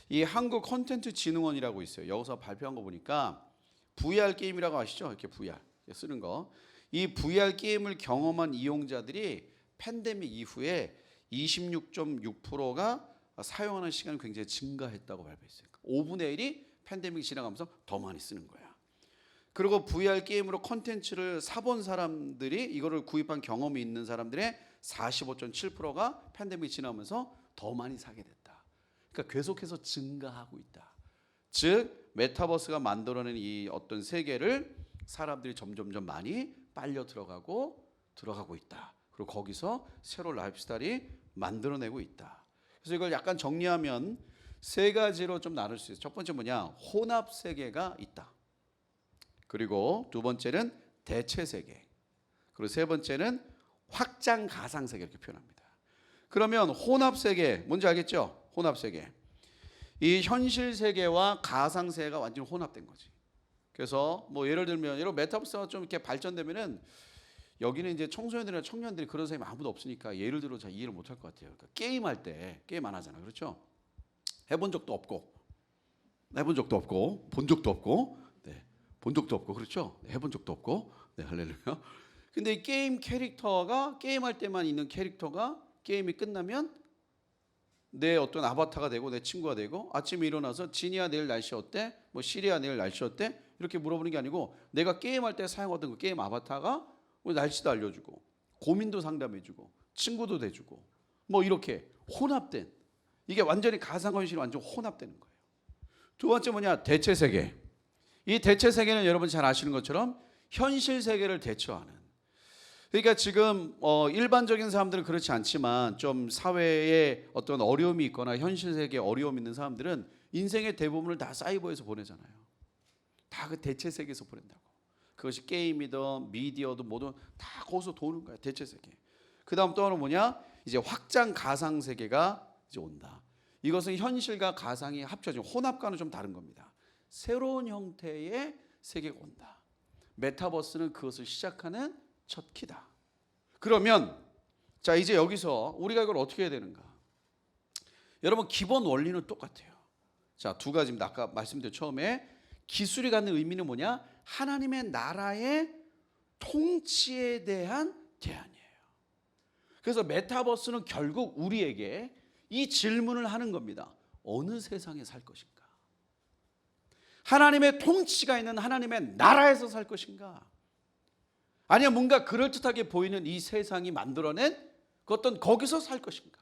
이 한국 콘텐츠진흥원이라고 있어요. 여기서 발표한 거 보니까 VR 게임이라고 아시죠? 이렇게 VR 쓰는 거. 이 VR 게임을 경험한 이용자들이 팬데믹 이후에 26.6%가 사용하는 시간이 굉장히 증가했다고 발표했어요. 5분의 1이 팬데믹이 지나가면서 더 많이 쓰는 거야. 그리고 VR 게임으로 콘텐츠를 사본 사람들이 이거를 구입한 경험이 있는 사람들의 45.7%가 팬데믹이 지나면서 더 많이 사게 됐다. 그러니까 계속해서 증가하고 있다. 즉 메타버스가 만들어낸 이 어떤 세계를 사람들이 점점점 많이 빨려 들어가고 있다. 그리고 거기서 새로운 라이프 스타일이 만들어내고 있다. 그래서 이걸 약간 정리하면 세 가지로 좀 나눌 수 있어요. 첫 번째 뭐냐? 혼합 세계가 있다. 그리고 두 번째는 대체 세계. 그리고 세 번째는 확장 가상 세계 이렇게 표현합니다. 그러면 혼합 세계 뭔지 알겠죠? 혼합 세계. 이 현실 세계와 가상 세계가 완전히 혼합된 거지. 그래서 뭐 예를 들면 여러분 메타버스가 좀 이렇게 발전되면은 여기는 이제 청소년들이나 청년들이 그런 사람이 아무도 없으니까 예를 들어 잘 이해를 못할 것 같아요. 그러니까 게임할 때 게임 안 하잖아, 그렇죠? 해본 적도 없고, 본 적도 없고, 본 적도 없고, 그렇죠? 해본 적도 없고, 할렐루야. 근데 이 게임 캐릭터가 게임할 때만 있는 캐릭터가 게임이 끝나면 내 어떤 아바타가 되고 내 친구가 되고 아침에 일어나서 진이야 내일 날씨 어때? 뭐 시리야 내일 날씨 어때? 이렇게 물어보는 게 아니고 내가 게임할 때 사용하던 그 게임 아바타가 날씨도 알려주고 고민도 상담해주고 친구도 돼주고 뭐 이렇게 혼합된 이게 완전히 가상현실이 완전 혼합되는 거예요. 두 번째 뭐냐? 대체 세계. 이 대체 세계는 여러분 잘 아시는 것처럼 현실 세계를 대처하는. 그러니까 지금 일반적인 사람들은 그렇지 않지만 좀 사회에 어떤 어려움이 있거나 현실 세계에 어려움이 있는 사람들은 인생의 대부분을 다 사이버에서 보내잖아요. 다 그 대체 세계에서 보낸다고. 그것이 게임이든 미디어든 뭐든 다 거기서 도는 거야. 대체 세계. 그 다음 또 하나는 뭐냐? 이제 확장 가상 세계가 이제 온다. 이것은 현실과 가상이 합쳐진 혼합과는 좀 다른 겁니다. 새로운 형태의 세계가 온다. 메타버스는 그것을 시작하는 첫 키다. 그러면 자 이제 여기서 우리가 이걸 어떻게 해야 되는가? 여러분 기본 원리는 똑같아요. 자 두 가지입니다. 아까 말씀드린 처음에 기술이 갖는 의미는 뭐냐? 하나님의 나라의 통치에 대한 제안이에요. 그래서 메타버스는 결국 우리에게 이 질문을 하는 겁니다. 어느 세상에 살 것인가? 하나님의 통치가 있는 하나님의 나라에서 살 것인가? 아니면 뭔가 그럴듯하게 보이는 이 세상이 만들어낸 그 어떤 거기서 살 것인가?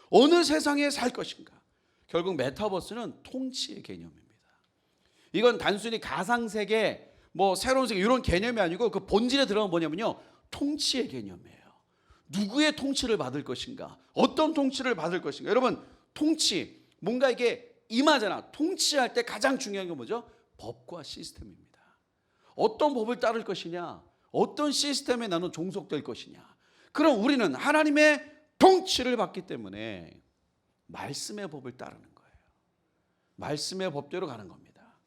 어느 세상에 살 것인가? 결국 메타버스는 통치의 개념입니다. 이건 단순히 가상세계, 뭐 새로운 세계 이런 개념이 아니고 그 본질에 들어가면 뭐냐면요, 통치의 개념이에요. 누구의 통치를 받을 것인가? 어떤 통치를 받을 것인가? 여러분, 통치, 뭔가 이게 임하잖아. 통치할 때 가장 중요한 게 뭐죠? 법과 시스템입니다. 어떤 법을 따를 것이냐? 어떤 시스템에 나는 종속될 것이냐? 그럼 우리는 하나님의 통치를 받기 때문에 말씀의 법을 따르는 거예요. 말씀의 법대로 가는 겁니다.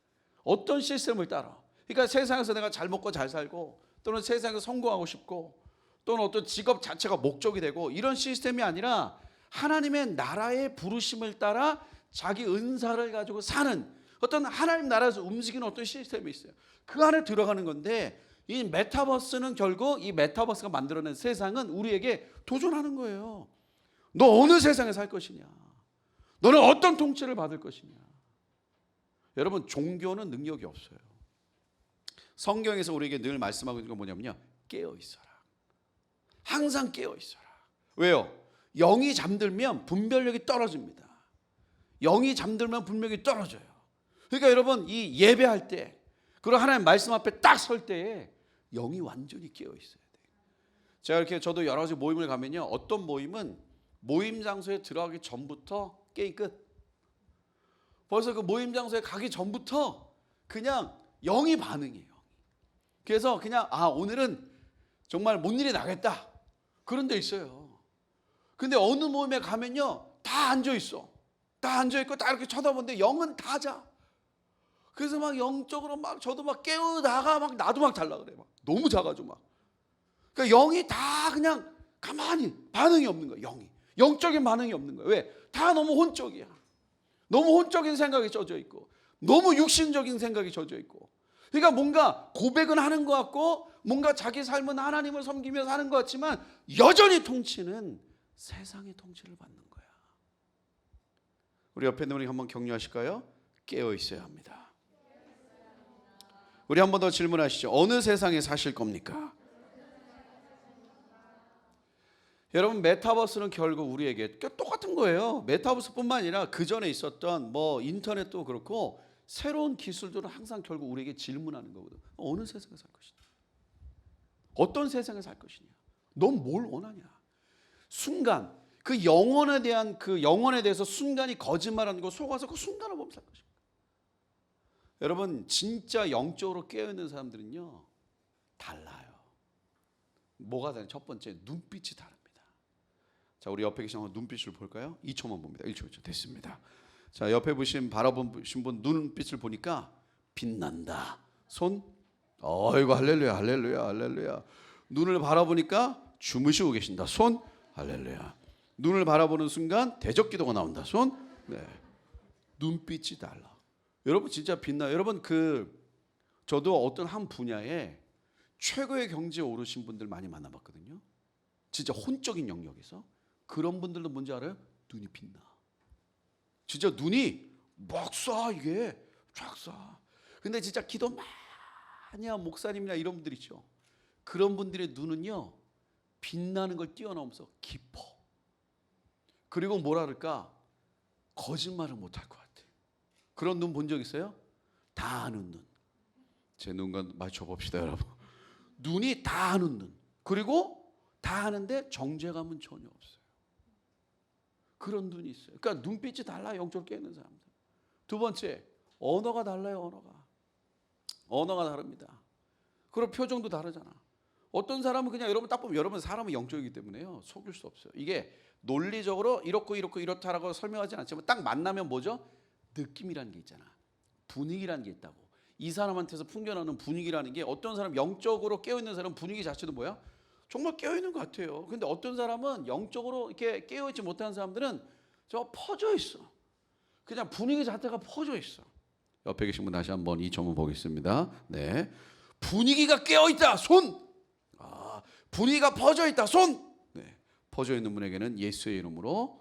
어떤 시스템을 따라? 그러니까 세상에서 내가 잘 먹고 잘 살고, 또는 세상에서 성공하고 싶고, 또는 어떤 직업 자체가 목적이 되고, 이런 시스템이 아니라 하나님의 나라의 부르심을 따라 자기 은사를 가지고 사는 어떤 하나님 나라에서 움직이는 어떤 시스템이 있어요. 그 안에 들어가는 건데, 이 메타버스는 결국 이 메타버스가 만들어낸 세상은 우리에게 도전하는 거예요. 너 어느 세상에 살 것이냐? 너는 어떤 통치를 받을 것이냐? 여러분, 종교는 능력이 없어요. 성경에서 우리에게 늘 말씀하고 있는 건 뭐냐면요, 깨어 있어라. 항상 깨어 있어라. 왜요? 영이 잠들면 분별력이 떨어집니다. 영이 잠들면 분별력이 떨어져요. 그러니까 여러분, 이 예배할 때, 그리고 하나님 말씀 앞에 딱 설 때에 영이 완전히 깨어 있어야 돼요. 제가 이렇게 저도 여러 가지 모임을 가면요, 어떤 모임은 모임 장소에 들어가기 전부터 게임 끝. 벌써 그 모임 장소에 가기 전부터 그냥 영이 반응해요. 그래서 그냥 오늘은 정말 뭔 일이 나겠다, 그런 데 있어요. 근데 어느 모임에 가면요, 다 앉아 있어. 다 앉아 있고 딱 이렇게 쳐다보는데 영은 다 자. 그래서 막 영적으로 막 저도 막 깨우다가 막 나도 막 잘라 그래. 막 너무 작아져 막. 그러니까 영이 다 그냥 가만히 반응이 없는 거예요. 영이 영적인 반응이 없는 거예요. 왜? 다 너무 혼적이야. 너무 혼적인 생각이 젖어 있고, 너무 육신적인 생각이 젖어 있고. 그러니까 뭔가 고백은 하는 것 같고, 뭔가 자기 삶은 하나님을 섬기며 사는 것 같지만 여전히 통치는 세상의 통치를 받는 거야. 우리 옆에 있는 분이 한번 격려하실까요? 깨어 있어야 합니다. 우리 한 번 더 질문하시죠. 어느 세상에 사실 겁니까? 여러분, 메타버스는 결국 우리에게 똑같은 거예요. 메타버스뿐만 아니라 그 전에 있었던 뭐 인터넷도 그렇고 새로운 기술들은 항상 결국 우리에게 질문하는 거거든. 어느 세상에 살 것이냐? 어떤 세상에 살 것이냐? 넌 뭘 원하냐? 순간 그 영혼에 대한 그 영혼에 대해서 순간이 거짓말하는 거 속아서 그 순간을 보면 살 것입니다. 여러분, 진짜 영적으로 깨어 있는 사람들은요, 달라요. 뭐가 다르냐? 첫 번째, 눈빛이 다릅니다. 자, 우리 옆에 계신 분 눈빛을 볼까요? 2초만 봅니다. 1초 됐습니다. 자, 옆에 바라보신 분 눈빛을 보니까 빛난다. 손, 어이구 할렐루야, 할렐루야, 할렐루야. 눈을 바라보니까 주무시고 계신다. 손, 할렐루야. 눈을 바라보는 순간 대적기도가 나온다. 손, 네. 눈빛이 달라. 여러분 진짜 빛나요. 여러분, 저도 어떤 한 분야에 최고의 경지에 오르신 분들 많이 만나봤거든요. 진짜 혼적인 영역에서. 그런 분들도 뭔지 알아요? 눈이 빛나. 진짜 눈이 막 쏴, 이게 쫙 쏴. 근데 진짜 기도 많이 한 목사님이나 이런 분들 있죠. 그런 분들의 눈은요, 빛나는 걸 뛰어넘어서 깊어. 그리고 뭐라 그럴까? 거짓말을 못할 것 같아. 그런 눈 본 적 있어요? 다 아는 눈. 제 눈과 맞춰봅시다, 여러분. 눈이 다 아는 눈. 그리고 다 아는데 정죄감은 전혀 없어요. 그런 눈이 있어요. 그러니까 눈빛이 달라요, 영적으로 깨는 사람들. 두 번째, 언어가 달라요. 언어가 다릅니다. 그리고 표정도 다르잖아. 어떤 사람은 그냥 여러분 딱 보면, 여러분 사람은 영적이기 때문에요, 속일 수 없어요. 이게 논리적으로 이렇고 이렇다라고 설명하지 않지만 딱 만나면 뭐죠? 느낌이라는 게 있잖아. 분위기라는 게 있다고. 이 사람한테서 풍겨나는 분위기라는 게, 어떤 사람 영적으로 깨어있는 사람은 분위기 자체도 뭐야? 정말 깨어있는 것 같아요. 근데 어떤 사람은 영적으로 이렇게 깨어있지 못하는 사람들은 저 퍼져 있어. 그냥 분위기 자체가 퍼져 있어. 옆에 계신 분 다시 한번 이 점을 보겠습니다. 네, 분위기가 깨어있다. 손. 분위기가 퍼져 있다. 손. 네, 퍼져 있는 분에게는 예수의 이름으로.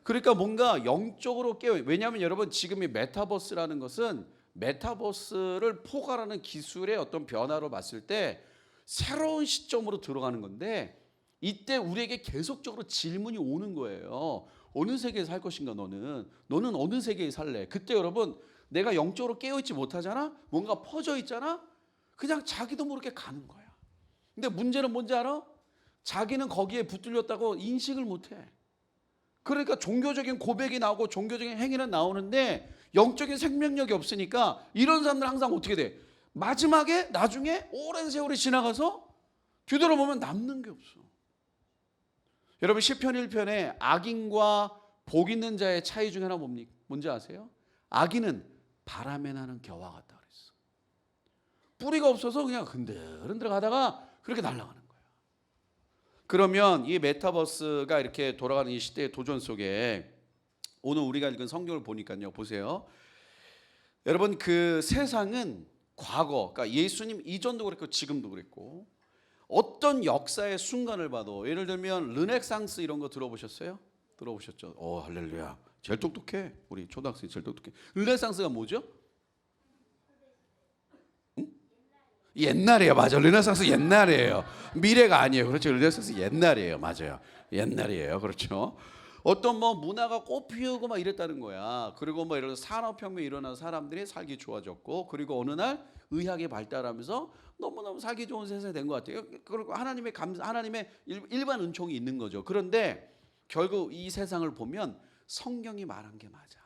그러니까 뭔가 영적으로 깨어. 왜냐하면 여러분, 지금 이 메타버스라는 것은 메타버스를 포괄하는 기술의 어떤 변화로 봤을 때 새로운 시점으로 들어가는 건데, 이때 우리에게 계속적으로 질문이 오는 거예요. 어느 세계에 살 것인가 너는 어느 세계에 살래? 그때 여러분, 내가 영적으로 깨어있지 못하잖아. 뭔가 퍼져 있잖아. 그냥 자기도 모르게 가는 거야. 근데 문제는 뭔지 알아? 자기는 거기에 붙들렸다고 인식을 못해. 그러니까 종교적인 고백이 나오고 종교적인 행위는 나오는데 영적인 생명력이 없으니까 이런 사람들 항상 어떻게 돼? 마지막에 나중에 오랜 세월이 지나가서 뒤돌아보면 남는 게 없어. 여러분, 시편 1편에 악인과 복 있는 자의 차이 중에 하나 뭡니까? 뭔지 아세요? 악인은 바람에 나는 겨와 같다 그랬어. 뿌리가 없어서 그냥 흔들흔들 가다가 그렇게 날아가는 거야. 그러면 이 메타버스가 이렇게 돌아가는 이 시대의 도전 속에 오늘 우리가 읽은 성경을 보니까요, 보세요. 여러분, 그 세상은 과거, 그러니까 예수님 이전도 그랬고 지금도 그랬고, 어떤 역사의 순간을 봐도, 예를 들면 르네상스 이런 거 들어보셨어요? 들어보셨죠? 할렐루야. 제일 똑똑해. 우리 초등학생이 제일 똑똑해. 르네상스가 뭐죠? 응? 옛날이에요. 맞아. 르네상스 옛날이에요. 미래가 아니에요. 그렇죠. 르네상스 옛날이에요. 맞아요. 옛날이에요. 그렇죠. 어떤 뭐 문화가 꽃피우고 막 이랬다는 거야. 그리고 뭐 이런 산업혁명이 일어난 사람들이 살기 좋아졌고, 그리고 어느 날 의학이 발달하면서 너무너무 살기 좋은 세상이 된 것 같아요. 그리고 하나님의 일반 은총이 있는 거죠. 그런데 결국 이 세상을 보면 성경이 말한 게 맞아.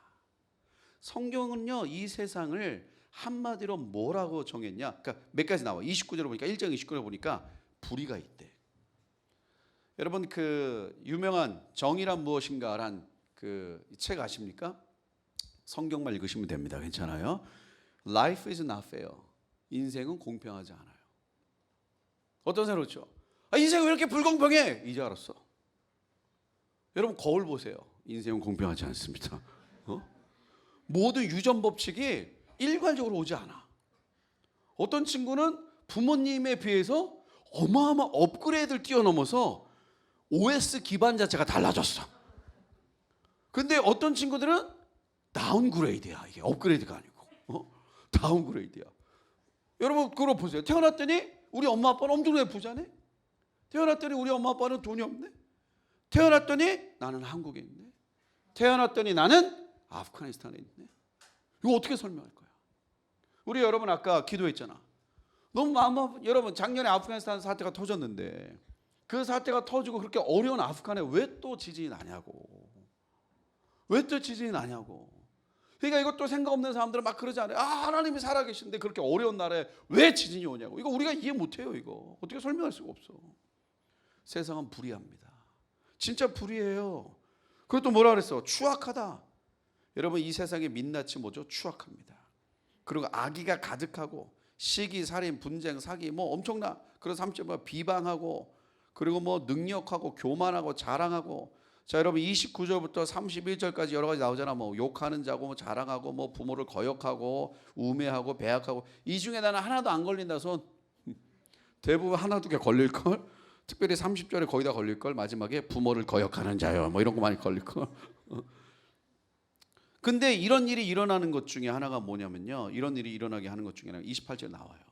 성경은요, 이 세상을 한마디로 뭐라고 정했냐? 그러니까 몇 가지 나와. 29절을 보니까 1장 29절을 보니까 불의가 있대. 여러분, 그 유명한 정의란 무엇인가란 그 책 아십니까? 성경만 읽으시면 됩니다. 괜찮아요. Life is not fair. 인생은 공평하지 않아요. 어떤 사람 그렇죠? 인생이 왜 이렇게 불공평해? 이제 알았어. 여러분, 거울 보세요. 인생은 공평하지 않습니다. 모든 유전 법칙이 일괄적으로 오지 않아. 어떤 친구는 부모님에 비해서 어마어마한 업그레이드를 뛰어넘어서 OS 기반 자체가 달라졌어. 근데 어떤 친구들은 다운그레이드야. 이게 업그레이드가 아니고 다운그레이드야. 여러분, 그거 보세요. 태어났더니 우리 엄마 아빠는 엄청나게 부자네. 태어났더니 우리 엄마 아빠는 돈이 없네. 태어났더니 나는 한국에 있네. 태어났더니 나는 아프가니스탄에 있네. 이거 어떻게 설명할 거야? 우리 여러분 아까 기도했잖아. 너무 여러분, 작년에 아프가니스탄 사태가 터졌는데 그 사태가 터지고 그렇게 어려운 아프간에 왜 또 지진이 나냐고. 왜 또 지진이 나냐고. 그러니까 이것도 생각 없는 사람들은 막 그러지 않아요. 하나님이 살아계신데 그렇게 어려운 나라에 왜 지진이 오냐고. 이거 우리가 이해 못해요. 이거 어떻게 설명할 수가 없어. 세상은 불의합니다. 진짜 불의해요. 그것도 뭐라 그랬어? 추악하다. 여러분, 이 세상의 민낯이 뭐죠? 추악합니다. 그리고 악의가 가득하고 시기, 살인, 분쟁, 사기 뭐 엄청나. 그런 삶을 뭐 비방하고, 그리고 뭐 능력하고 교만하고 자랑하고. 자, 여러분 29절부터 31절까지 여러 가지 나오잖아. 뭐 욕하는 자고 뭐 자랑하고 뭐 부모를 거역하고 우매하고 배약하고. 이 중에 나는 하나도 안 걸린다 손. 대부분 하나 두 개 걸릴 걸. 특별히 30절에 거의 다 걸릴 걸. 마지막에 부모를 거역하는 자요. 뭐 이런 거 많이 걸릴 걸. 근데 이런 일이 일어나는 것 중에 하나가 뭐냐면요. 이런 일이 일어나게 하는 것 중에 하나가 28절에 나와요.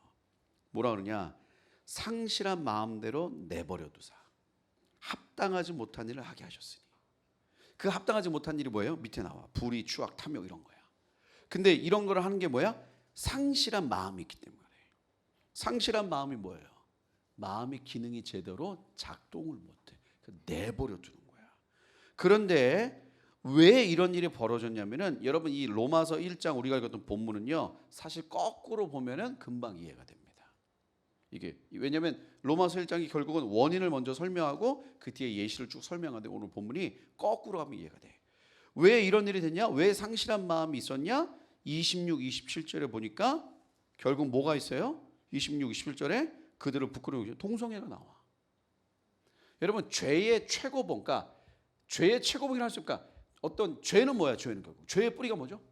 뭐라 그러냐? 상실한 마음대로 내버려 두사 합당하지 못한 일을 하게 하셨으니. 그 합당하지 못한 일이 뭐예요? 밑에 나와. 불의, 추악, 탐욕 이런 거야. 근데 이런 거를 하는 게 뭐야? 상실한 마음이 있기 때문에. 상실한 마음이 뭐예요? 마음의 기능이 제대로 작동을 못해. 내버려 두는 거야. 그런데 왜 이런 일이 벌어졌냐면은, 여러분 이 로마서 1장 우리가 읽었던 본문은요, 사실 거꾸로 보면은 금방 이해가 됩니다. 이게 왜냐하면 로마서 1장이 결국은 원인을 먼저 설명하고 그 뒤에 예시를 쭉 설명하는데, 오늘 본문이 거꾸로 하면 이해가 돼. 왜 이런 일이 됐냐? 왜 상실한 마음이 있었냐? 26, 27절에 보니까 결국 뭐가 있어요? 26, 27절에 그들을 부끄러워 동성애가 나와. 여러분, 죄의 최고봉, 그러니까 죄의 최고봉이라 할 수 없을까? 어떤 죄는 뭐야? 죄는 결국 죄의 뿌리가 뭐죠?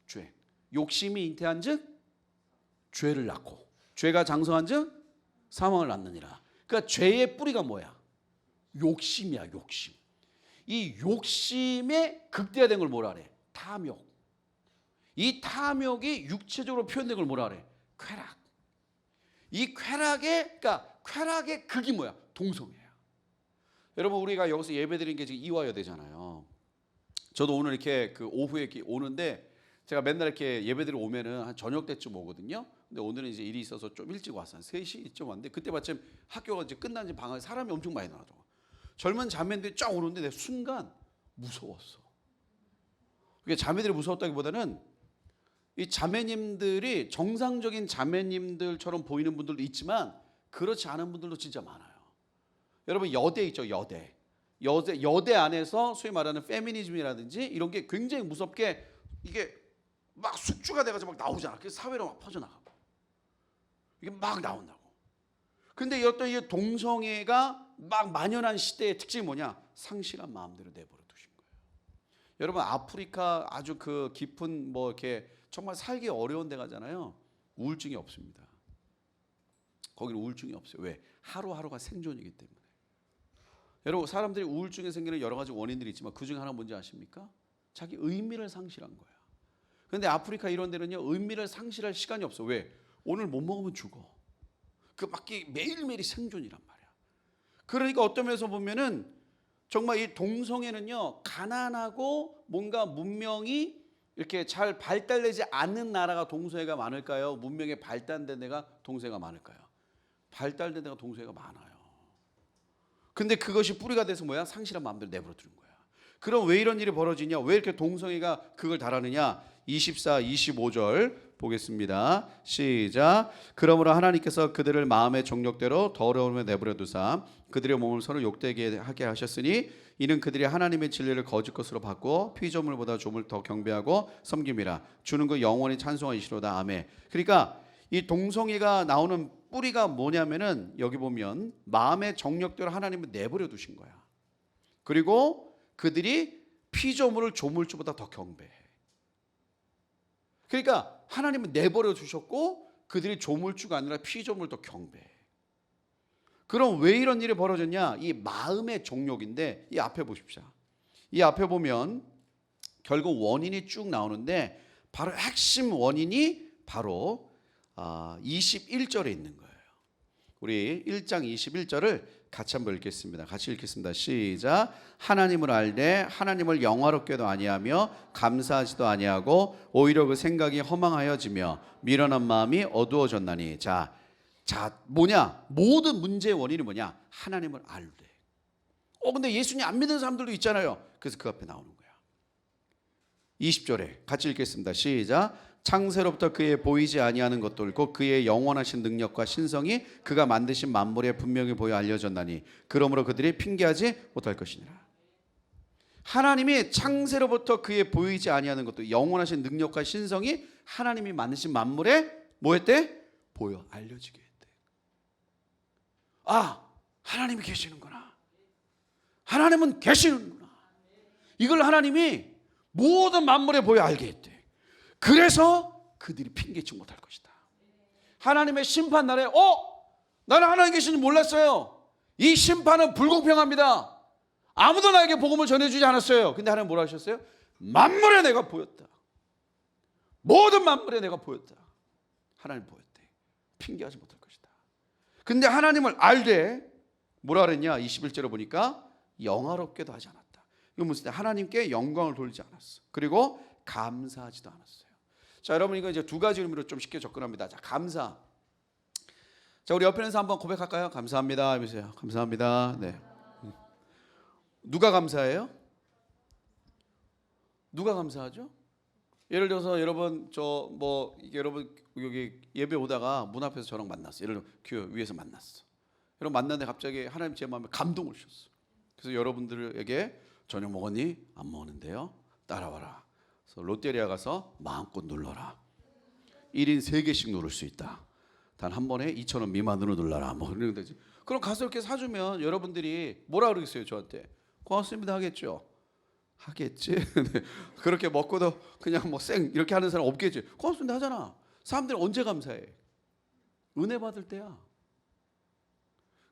죄. 욕심이 잉태한즉 죄를 낳고, 죄가 장성한즉 사망을 낳느니라. 그러니까 죄의 뿌리가 뭐야? 욕심이야, 욕심. 이 욕심에 극대화된 걸 뭐라 그래? 탐욕. 이 탐욕이 육체적으로 표현된 걸 뭐라 그래? 쾌락. 이 쾌락의 극이 뭐야? 동성애야. 여러분, 우리가 여기서 예배드리는 게 지금 이화여대잖아요. 저도 오늘 이렇게 그 오후에 이렇게 오는데, 제가 맨날 이렇게 예배드리러 오면은 한 저녁 때쯤 오거든요. 근데 오늘은 이제 일이 있어서 좀 일찍 왔어요. 한 3시쯤 왔는데, 그때 마침 학교가 이제 끝난 지 방학에 사람이 엄청 많이 나와서 젊은 자매들이 쫙 오는데 내 순간 무서웠어. 그게 자매들이 무서웠다기보다는 이 자매님들이 정상적인 자매님들처럼 보이는 분들도 있지만 그렇지 않은 분들도 진짜 많아요. 여러분, 여대 있죠, 여대 안에서 소위 말하는 페미니즘이라든지 이런 게 굉장히 무섭게 이게 막 숙주가 돼가지고 막 나오잖아. 그래서 사회로 막 퍼져나가고 이게 막 나온다고. 근데 어떤 이 동성애가 막 만연한 시대의 특징이 뭐냐? 상실한 마음대로 내버려 두신 거예요. 여러분, 아프리카 아주 그 깊은 뭐 이렇게 정말 살기 어려운 데 가잖아요. 우울증이 없습니다. 거기는 우울증이 없어요. 왜? 하루하루가 생존이기 때문에. 여러분, 사람들이 우울증에 생기는 여러 가지 원인들이 있지만 그 중에 하나 뭔지 아십니까? 자기 의미를 상실한 거야. 그런데 아프리카 이런 데는요, 의미를 상실할 시간이 없어. 왜? 오늘 못 먹으면 죽어. 그 밖에 매일매일이 생존이란 말이야. 그러니까 어떤 면에서 보면은 정말 이 동성애는요, 가난하고 뭔가 문명이 이렇게 잘 발달되지 않는 나라가 동성애가 많을까요? 문명이 발달된 데가 동성애가 많을까요? 발달된 데가 동성애가 많아요. 근데 그것이 뿌리가 돼서 뭐야? 상실한 마음대로 내버려 두는 거야. 그럼 왜 이런 일이 벌어지냐? 왜 이렇게 동성애가 그걸 달하느냐? 24, 25절 보겠습니다. 시작. 그러므로 하나님께서 그들을 마음의 정욕대로 더러움에 내버려 두사 그들의 몸을 서로 욕되게 하게 하셨으니 이는 그들이 하나님의 진리를 거짓 것으로 바꾸어 피조물보다 조물 더 경배하고 섬김이라. 주는 그 영원히 찬송하시로다. 아멘. 그러니까 이 동성애가 나오는 뿌리가 뭐냐면은 여기 보면 마음의 정욕대로 하나님을 내버려 두신 거야. 그리고 그들이 피조물을 조물주보다 더 경배해. 그러니까 하나님은 내버려 두셨고 그들이 조물주가 아니라 피조물을 더 경배해. 그럼 왜 이런 일이 벌어졌냐? 이 마음의 정욕인데 이 앞에 보십시오. 이 앞에 보면 결국 원인이 쭉 나오는데 바로 핵심 원인이 바로 21절에 있는 거예요. 우리 1장 21절을 같이 한번 읽겠습니다. 같이 읽겠습니다. 시작. 하나님을 알되 하나님을 영화롭게도 아니하며 감사하지도 아니하고 오히려 그 생각이 허망하여지며 미련한 마음이 어두워졌나니. 자, 뭐냐? 모든 문제의 원인이 뭐냐? 하나님을 알되. 근데 예수님 안 믿는 사람들도 있잖아요. 그래서 그 앞에 나오는 거야. 20절에 같이 읽겠습니다. 시작. 창세로부터 그의 보이지 아니하는 것들 곧 그의 영원하신 능력과 신성이 그가 만드신 만물에 분명히 보여 알려졌나니 그러므로 그들이 핑계하지 못할 것이니라. 하나님이 창세로부터 그의 보이지 아니하는 것들 영원하신 능력과 신성이 하나님이 만드신 만물에 뭐 했대? 보여 알려지게 했대. 하나님이 계시는구나. 하나님은 계시는구나. 이걸 하나님이 모든 만물에 보여 알게 했대. 그래서 그들이 핑계치 못할 것이다. 하나님의 심판 날에 나는 하나님 계신지 몰랐어요. 이 심판은 불공평합니다. 아무도 나에게 복음을 전해주지 않았어요. 근데 하나님 뭐라 하셨어요? 만물에 내가 보였다. 모든 만물에 내가 보였다. 하나님 보였대. 핑계하지 못할 것이다. 근데 하나님을 알되 뭐라 그랬냐? 21절에 보니까 영화롭게도 하지 않았다. 이건 무슨 하나님께 영광을 돌리지 않았어. 그리고 감사하지도 않았어요. 자, 여러분 이거 이제 두 가지 의미로 좀 쉽게 접근합니다. 자, 감사. 자, 우리 옆에 있는 사람 한번 고백할까요? 감사합니다. 해보세요. 감사합니다. 네. 누가 감사해요? 누가 감사하죠? 예를 들어서 여러분 여러분 여기 예배 오다가 문 앞에서 저랑 만났어. 예를 들어 교회 위에서 만났어. 여러분 만났는데 갑자기 하나님 제 마음에 감동을 주셨어. 그래서 여러분들에게 저녁 먹었니? 안 먹었는데요. 따라와라. 그래서 롯데리아 가서 마음껏 눌러라. 1인 3개씩 누를 수 있다. 단 한 번에 2,000원 미만으로 눌러라. 뭐 이런 거지. 그럼 가서 이렇게 사주면 여러분들이 뭐라 그러겠어요? 저한테 고맙습니다 하겠죠. 하겠지. 그렇게 먹고도 그냥 뭐 쌩 이렇게 하는 사람 없겠지. 고맙습니다 하잖아. 사람들은 언제 감사해? 은혜 받을 때야.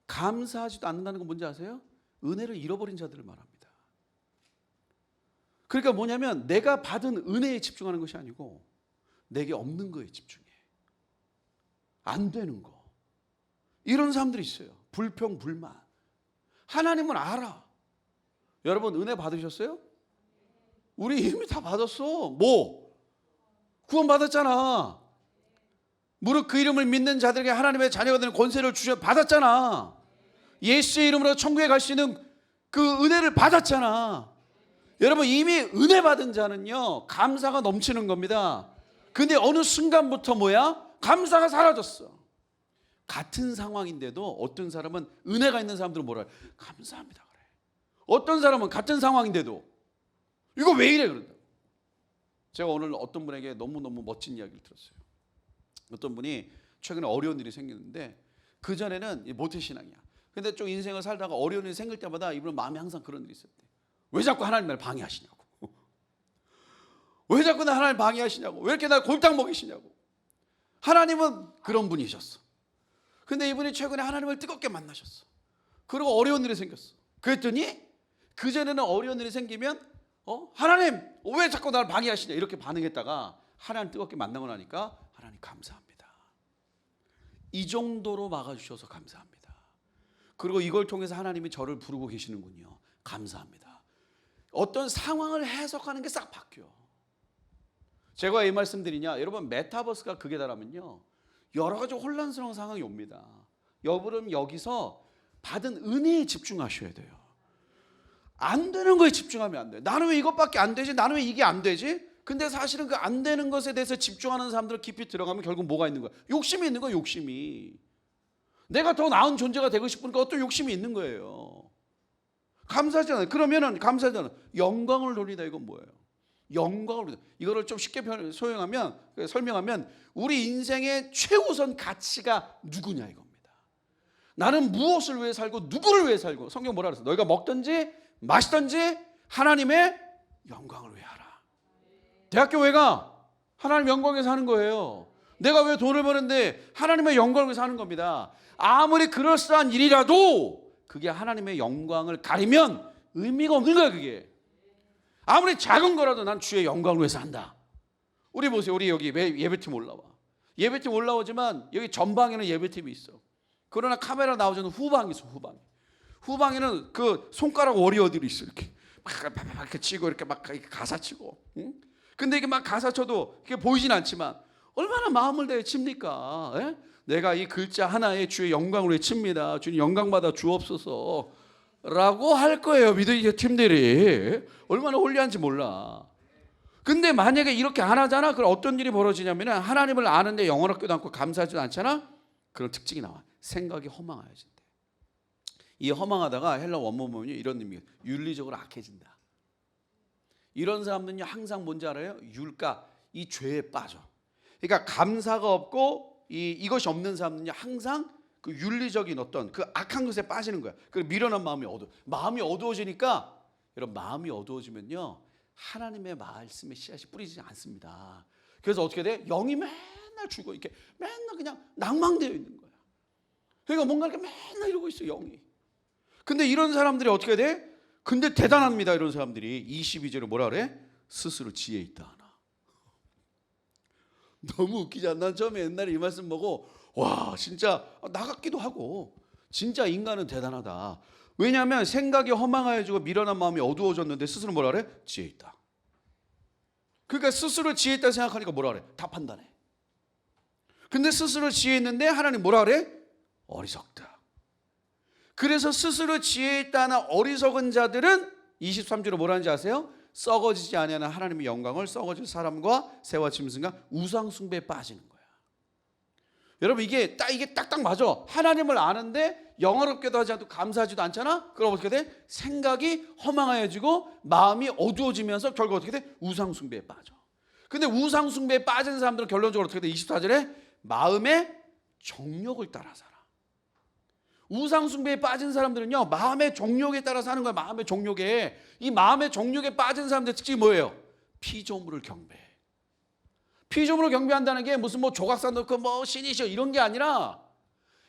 감사하지도 않는다는 건 뭔지 아세요? 은혜를 잃어버린 자들을 말합니다. 그러니까 뭐냐면 내가 받은 은혜에 집중하는 것이 아니고 내게 없는 거에 집중해. 안 되는 거. 이런 사람들이 있어요. 불평, 불만. 하나님은 알아. 여러분 은혜 받으셨어요? 우리 이미 다 받았어. 뭐? 구원 받았잖아. 무릇 그 이름을 믿는 자들에게 하나님의 자녀가 되는 권세를 주셔 받았잖아. 예수의 이름으로 천국에 갈 수 있는 그 은혜를 받았잖아. 여러분 이미 은혜 받은 자는요 감사가 넘치는 겁니다. 근데 어느 순간부터 뭐야? 감사가 사라졌어. 같은 상황인데도 어떤 사람은 은혜가 있는 사람들은 뭐라 해? 감사합니다 그래. 어떤 사람은 같은 상황인데도 이거 왜 이래 그런다고. 제가 오늘 어떤 분에게 너무너무 멋진 이야기를 들었어요. 어떤 분이 최근에 어려운 일이 생기는데 그전에는 모태신앙이야. 근데 좀 인생을 살다가 어려운 일이 생길 때마다 이분은 마음에 항상 그런 일이 있었대. 왜 자꾸 하나님 날 방해하시냐고. 왜 자꾸 나 하나님 방해하시냐고. 왜 이렇게 날 골탕 먹이시냐고. 하나님은 그런 분이셨어. 근데 이분이 최근에 하나님을 뜨겁게 만나셨어. 그리고 어려운 일이 생겼어. 그랬더니 그전에는 어려운 일이 생기면 하나님 왜 자꾸 나를 방해하시냐 이렇게 반응했다가 하나님 뜨겁게 만나고 나니까 하나님 감사합니다. 이 정도로 막아주셔서 감사합니다. 그리고 이걸 통해서 하나님이 저를 부르고 계시는군요. 감사합니다. 어떤 상황을 해석하는 게 싹 바뀌어. 제가 왜 이 말씀 드리냐, 여러분 메타버스가 극에 달하면요 여러 가지 혼란스러운 상황이 옵니다. 여러분 여기서 받은 은혜에 집중하셔야 돼요. 안 되는 거에 집중하면 안 돼요. 나는 왜 이것밖에 안 되지? 나는 왜 이게 안 되지? 근데 사실은 그 안 되는 것에 대해서 집중하는 사람들 깊이 들어가면 결국 뭐가 있는 거야? 욕심이 있는 거야. 욕심이. 내가 더 나은 존재가 되고 싶으니까 어떤 욕심이 있는 거예요. 감사하잖아요. 그러면은 감사하잖아요. 영광을 돌리다 이건 뭐예요? 영광을 돌리다. 이거를 좀 쉽게 설명하면 우리 인생의 최우선 가치가 누구냐 이겁니다. 나는 무엇을 위해 살고 누구를 위해 살고. 성경 뭐라 그랬어? 너희가 먹든지 마시든지 하나님의 영광을 위해 하라. 대학교 왜 가? 하나님 영광 위해서 하는 거예요. 내가 왜 돈을 버는데 하나님의 영광을 위해서 하는 겁니다. 아무리 그럴싸한 일이라도 그게 하나님의 영광을 가리면 의미가 없는 거야 그게. 아무리 작은 거라도 난 주의 영광을 위해서 한다. 우리 보세요. 우리 여기 왜 예배팀 올라와? 예배팀 올라오지만 여기 전방에는 예배팀이 있어. 그러나 카메라 나오자는 후방이 있어. 후방에는 그 손가락 워리어들이 있어. 이렇게 막 이렇게 치고 이렇게 막 가사 치고. 응? 근데 이게 막 가사 쳐도 이게 보이진 않지만 얼마나 마음을 다해 칩니까? 에? 내가 이 글자 하나에 주의 영광을 위해 칩니다. 주님 영광 받아 주옵소서 라고 할 거예요. 믿으시는 팀들이. 얼마나 홀리한지 몰라. 근데 만약에 이렇게 안 하잖아. 그럼 어떤 일이 벌어지냐면 하나님을 아는데 영원하지도 않고 감사하지도 않잖아. 그런 특징이 나와. 생각이 허망해진대. 이 허망하다가 헬라 원문 보면 이런 의미예요. 윤리적으로 악해진다. 이런 사람들은요 항상 뭔지 알아요? 율가, 이 죄에 빠져. 그러니까 감사가 없고 이것이 없는 사람은요 항상 그 윤리적인 어떤 그 악한 것에 빠지는 거야. 그리고 미련한 마음이 어두워지니까 여러분 마음이 어두워지면요 하나님의 말씀의 씨앗이 뿌리지 않습니다. 그래서 어떻게 돼? 영이 맨날 죽어. 이렇게 맨날 그냥 낭망되어 있는 거야. 그러니까 뭔가 이렇게 맨날 이러고 있어 영이. 근데 이런 사람들이 어떻게 돼? 근데 대단합니다. 이런 사람들이 22절에 뭐라 그래? 스스로 지혜 있다 하나. 너무 웃기지 않나? 난 처음에 옛날에 이 말씀 보고 와 진짜 나 같기도 하고 진짜 인간은 대단하다. 왜냐하면 생각이 허망해지고 미련한 마음이 어두워졌는데 스스로 뭐라 그래? 지혜 있다. 그러니까 스스로 지혜 있다 생각하니까 뭐라 그래? 다 판단해. 근데 스스로 지혜 있는데 하나님 뭐라 그래? 어리석다. 그래서 스스로 지혜 있다는 어리석은 자들은 23절에 뭐라는지 아세요? 썩어지지 아니하는 하나님의 영광을 썩어질 사람과 새와 짐승과 우상 숭배에 빠지는 거야. 여러분 이게 딱딱 맞아. 하나님을 아는데 영어롭게도 하지 않고 감사하지도 않잖아. 그럼 어떻게 돼? 생각이 허망해지고 마음이 어두워지면서 결국 어떻게 돼? 우상 숭배에 빠져. 근데 우상 숭배에 빠진 사람들은 결론적으로 어떻게 돼? 24절에 마음의 정욕을 따라 살아. 우상 숭배에 빠진 사람들은요 마음의 정욕에 따라 사는 거야. 마음의 정욕에. 이 마음의 정욕에 빠진 사람들의 특징이 뭐예요? 피조물을 경배해. 피조물을 경배한다는 게 무슨 뭐 조각상 넣고 뭐 신이셔 이런 게 아니라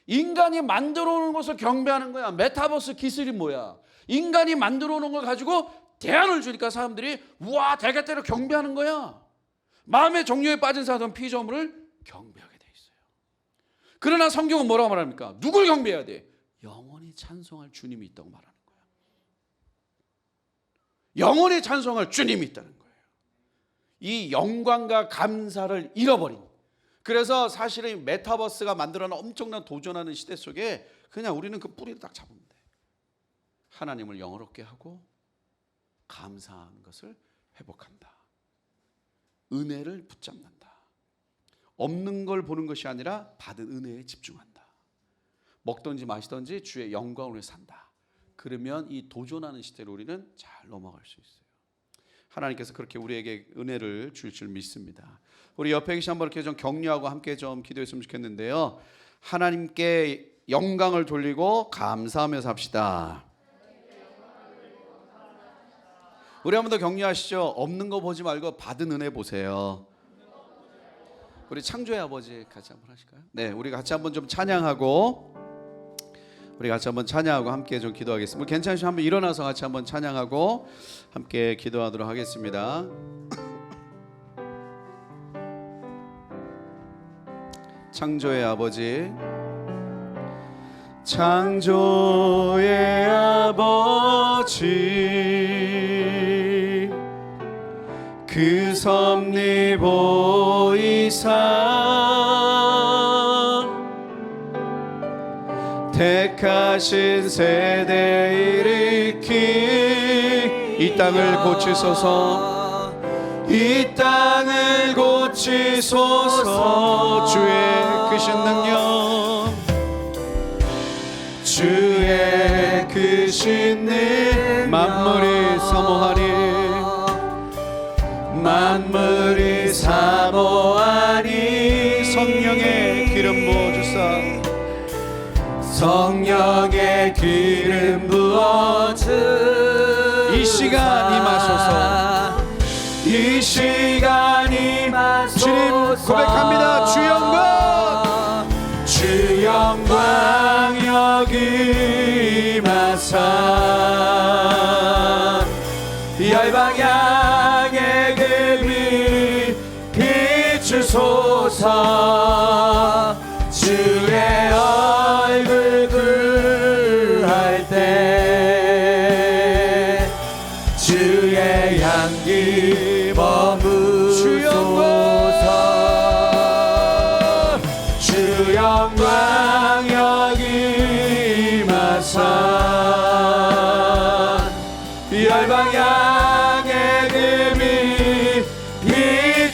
인간이 만들어 놓은 것을 경배하는 거야. 메타버스 기술이 뭐야? 인간이 만들어 놓은 걸 가지고 대안을 주니까 사람들이 우와 대개대로 경배하는 거야. 마음의 종류에 빠진 사람은 피조물을 경배하게 돼 있어요. 그러나 성경은 뭐라고 말합니까? 누굴 경배해야 돼? 영원히 찬송할 주님이 있다고 말하는 거예요. 영원히 찬송할 주님이 있다는 거예요. 이 영광과 감사를 잃어버린, 그래서 사실은 메타버스가 만들어낸 엄청난 도전하는 시대 속에 그냥 우리는 그 뿌리를 딱 잡으면 돼. 하나님을 영어롭게 하고 감사하는 것을 회복한다. 은혜를 붙잡는다. 없는 걸 보는 것이 아니라 받은 은혜에 집중한다. 먹든지 마시든지 주의 영광을 위해 산다. 그러면 이 도전하는 시대로 우리는 잘 넘어갈 수 있어요. 하나님께서 그렇게 우리에게 은혜를 줄 줄 믿습니다. 우리 옆에 계신 한번 이렇게 좀 격려하고 함께 좀 기도했으면 좋겠는데요. 하나님께 영광을 돌리고 감사하면서 합시다. 우리 한번 더 격려하시죠. 없는 거 보지 말고 받은 은혜 보세요. 우리 창조의 아버지 같이 한번 하실까요? 네, 우리 같이 한번 좀 찬양하고, 우리 같이 한번 찬양하고 함께 좀 기도하겠습니다. 괜찮으시면 한번 일어나서 같이 한번 찬양하고 함께 기도하도록 하겠습니다. 창조의 아버지, 창조의 아버지, 그 섭리 보이사 택하신 세대 일으키 이 땅을 고치소서, 이 땅을 고치소서. 주의 크신 능력, 주의 크신 능력, 만물이 사모하니, 만물이 사모하니, 성령의 기름 부어주사, 성령의 기름 부어주. 이 시간 임하소서, 이 시간 임하소서. 주님 고백합니다. 주 영광, 주 영광 여기 임하사, 열방향의 금이 비추소서. 주의 얼굴 구할 때 주의 향기 머무소서. 주 영광 여기 임하사, 열방향의 금이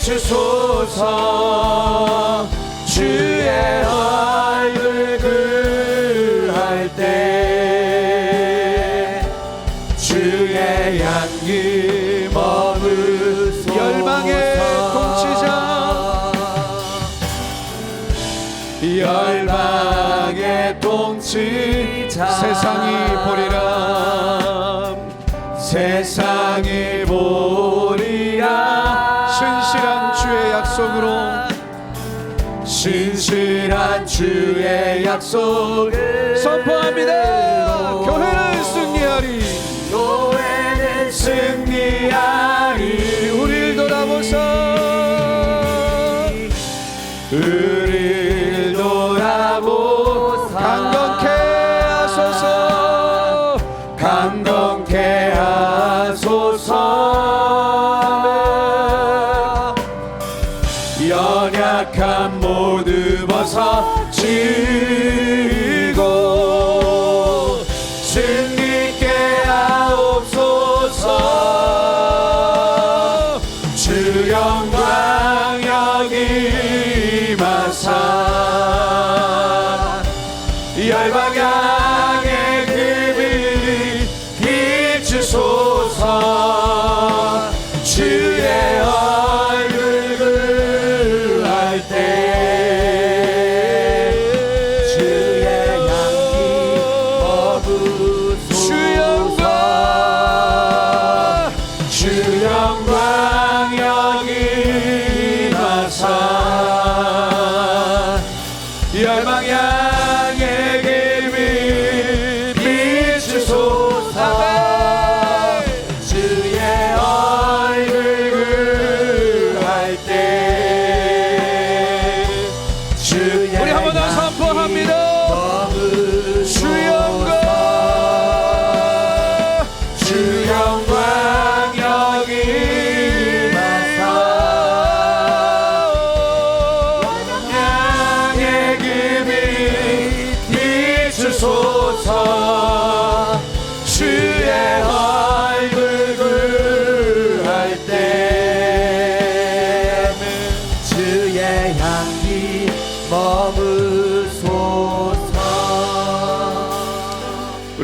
비추소서. 주의 얼굴 구할 때 주의 향기 머무소서. 열방의 통치자, 열방의 통치자, 세상이 보리라, 세상이 보리라. 신실한 주의 약속으로, 신실한 주의 약속을 선포합니다. 교회는 승리하리, 교회는 승리하리. 우리를 돌아보사, 우리를 돌아보사. 강건케 하소서, 강건케 하소서. 연약한 모두 벗어지고 승리케 하옵소서. 주 영광 여기 임하사, 열방향의 금이 비추소서. 주의 얼굴 구할 때 주의 향기 머무소서. 주 영광 여기 임하사, 열방향의 금이 비추소서.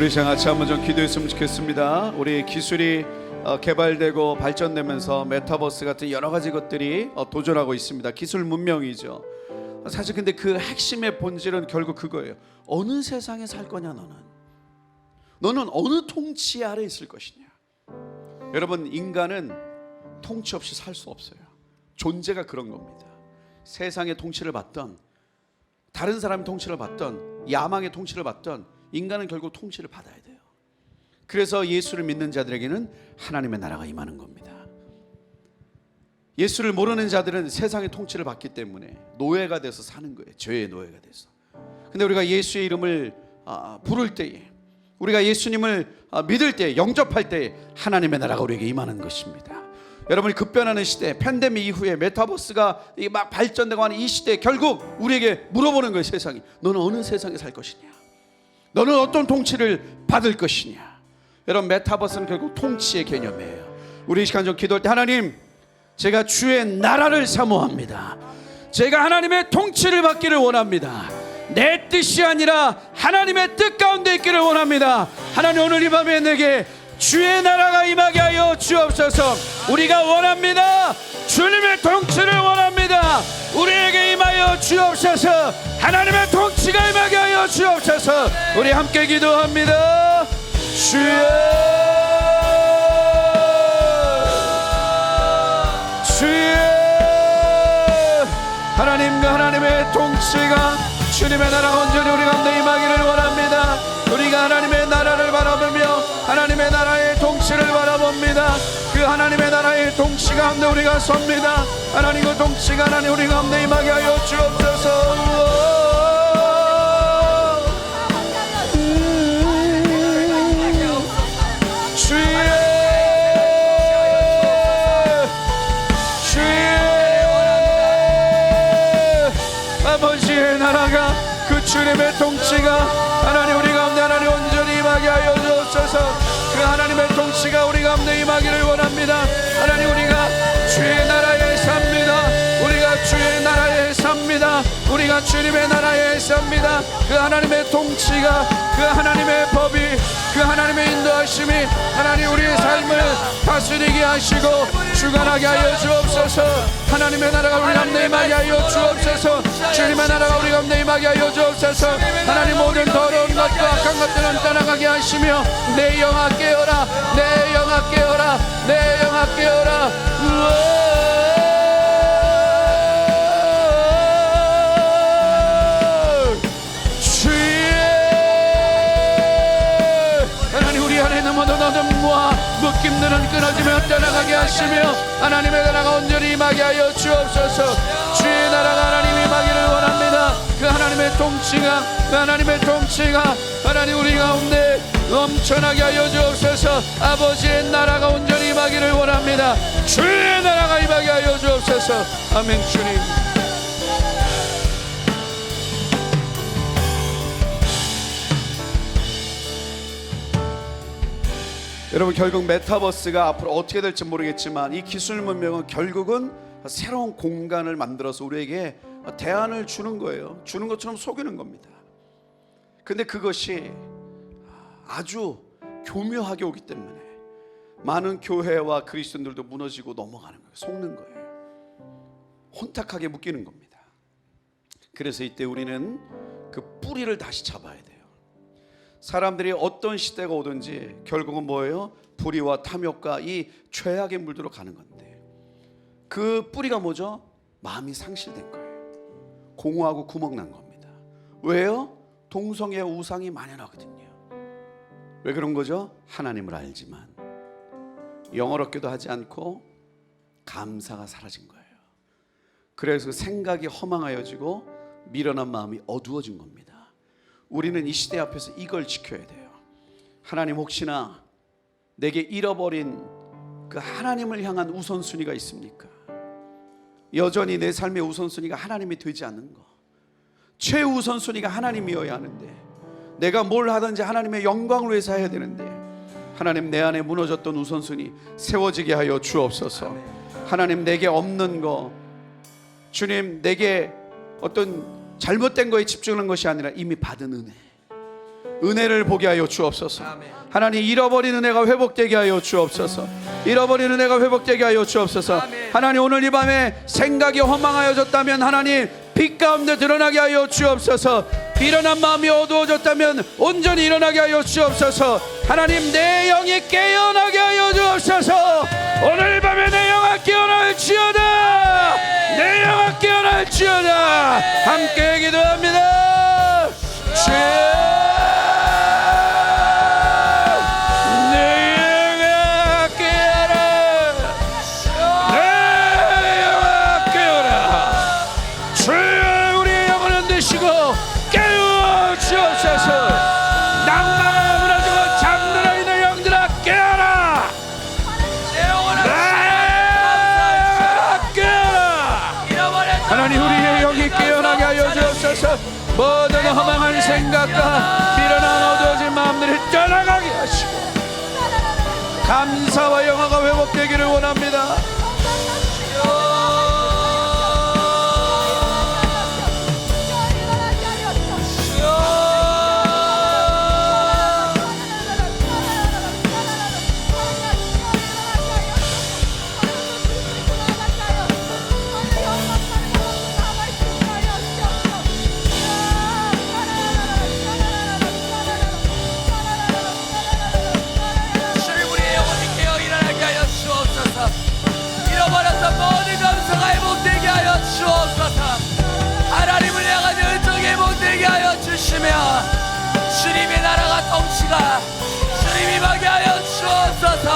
우리 시간 같이 한번 좀 기도했으면 좋겠습니다. 우리 기술이 개발되고 발전되면서 메타버스 같은 여러 가지 것들이 도전하고 있습니다. 기술 문명이죠. 사실 근데 그 핵심의 본질은 결국 그거예요. 어느 세상에 살 거냐 너는 어느 통치 아래 있을 것이냐. 여러분, 인간은 통치 없이 살 수 없어요. 존재가 그런 겁니다. 세상의 통치를 받던, 다른 사람의 통치를 받던, 야망의 통치를 받던, 인간은 결국 통치를 받아야 돼요. 그래서 예수를 믿는 자들에게는 하나님의 나라가 임하는 겁니다. 예수를 모르는 자들은 세상의 통치를 받기 때문에 노예가 돼서 사는 거예요. 죄의 노예가 돼서. 근데 우리가 예수의 이름을 부를 때에, 우리가 예수님을 믿을 때, 영접할 때 하나님의 나라가 우리에게 임하는 것입니다. 여러분이 급변하는 시대, 팬데믹 이후에 메타버스가 막 발전되고 하는 이 시대에 결국 우리에게 물어보는 거예요. 세상이, 너는 어느 세상에 살 것이냐, 너는 어떤 통치를 받을 것이냐. 여러분, 메타버스는 결국 통치의 개념이에요. 우리 이 시간 좀 기도할 때, 하나님, 제가 주의 나라를 사모합니다. 제가 하나님의 통치를 받기를 원합니다. 내 뜻이 아니라 하나님의 뜻 가운데 있기를 원합니다. 하나님, 오늘 이 밤에 내게 주의 나라가 임하게 하여 주옵소서. 우리가 원합니다. 주님의 통치를 원합니다. 우리에게 임하여 주옵소서. 하나님의 통치가 임하게 하여 주옵소서. 우리 함께 기도합니다. 주의 하나님과 하나님의 통치가, 주님의 나라가 온전히 우리 가운데 임하기를 원합니다. 우리가 하나님의 나라를 바라보며 하나님의 나라의 통치를 바라봅니다. 그 하나님의 나라의 통치 가운데 우리가 섭니다. 하나님 그 통치가 하나님 우리 가운데 임하게 하여 주옵소서. 아버지의 나라가, 그 주님의 통치가 하나님 우리 가운데 하나님 온전히 임하게 하여 주옵소서. 그 하나님의 통치가 우리 가운데 임하기를 원합니다. 하나님, 우리가 주의 나라에 삽니다. 우리가 주의 나라에 삽니다. 우리가 주님의 나라에 삽니다. 그 하나님의 통치가, 그 하나님의 법이, 그 하나님의 인도하심이 하나님 우리의 삶을 다스리게 하시고 주관하게 하여 주옵소서. 하나님의 나라가 우리 가운데 임하게 하여 주옵소서. 주님의 나라가 우리 가운데 임하게 하여 주옵소서. 하나님, 모든 더러운 것과 악한 것들은 떠나가게 하시며 내 영아 깨어라, 내 영아 깨어라, 내 영아 깨어라. 모든 어둠과 묶임들은 끊어지며 떠나가게 하시며 하나님의 나라가 온전히 임하게 하여 주옵소서. 주의 나라가 하나님 임하기를 원합니다. 그 하나님의 통치가, 그 하나님의 통치가 하나님 우리 가운데 넘쳐나게 하여 주옵소서. 아버지의 나라가 온전히 임하기를 원합니다. 주의 나라가 임하게 하여 주옵소서. 아멘. 주님, 여러분, 결국 메타버스가 앞으로 어떻게 될지 모르겠지만 이 기술 문명은 결국은 새로운 공간을 만들어서 우리에게 대안을 주는 거예요. 주는 것처럼 속이는 겁니다. 근데 그것이 아주 교묘하게 오기 때문에 많은 교회와 그리스도인들도 무너지고 넘어가는 거예요. 속는 거예요. 혼탁하게 묶이는 겁니다. 그래서 이때 우리는 그 뿌리를 다시 잡아야 돼요. 사람들이 어떤 시대가 오든지 결국은 뭐예요? 불의와 탐욕과 이 죄악의 물들어 가는 건데, 그 뿌리가 뭐죠? 마음이 상실된 거예요. 공허하고 구멍난 겁니다. 왜요? 동성애 우상이 만연하거든요. 왜 그런 거죠? 하나님을 알지만 영어롭게도 하지 않고 감사가 사라진 거예요. 그래서 생각이 허망하여지고 미련한 마음이 어두워진 겁니다. 우리는 이 시대 앞에서 이걸 지켜야 돼요. 하나님, 혹시나 내게 잃어버린 그 하나님을 향한 우선순위가 있습니까? 여전히 내 삶의 우선순위가 하나님이 되지 않는 거, 최우선순위가 하나님이어야 하는데, 내가 뭘 하든지 하나님의 영광을 위해서 해야 되는데, 하나님, 내 안에 무너졌던 우선순위 세워지게 하여 주옵소서. 하나님, 내게 없는 거, 주님, 내게 어떤 잘못된 거에 집중하는 것이 아니라 이미 받은 은혜, 은혜를 보게 하여 주옵소서. 하나님, 잃어버린 은혜가 회복되게 하여 주옵소서. 잃어버린 은혜가 회복되게 하여 주옵소서. 하나님, 오늘 이 밤에 생각이 허망하여졌다면 하나님 빛 가운데 드러나게 하여 주옵소서. 일어난 마음이 어두워졌다면 온전히 일어나게 하여 주옵소서. 하나님, 내 영이 깨어나게 하여 주옵소서. 오늘 밤에 내 영아 깨어날지어다. 내 영아 깨어날지어다. 함께 기도합니다. 주여, 낭만을 무너지고 잠들어 있는 영들아 깨어라. 깨어라. 하나님, 우리의 영이 깨어나게 하여 주옵소서. 모든 허망한 생각과 미련한 어두워진 마음들을 떠나가게 하시고 감사와 영화가 회복되기를 원합니다. 모든 감사가 회복되게 하여 주옵소서. 하나님을 향한 열정이 회복되게 하여 주시며 주님의 나라가 통치가 주님이 임하게 하여 주옵소서.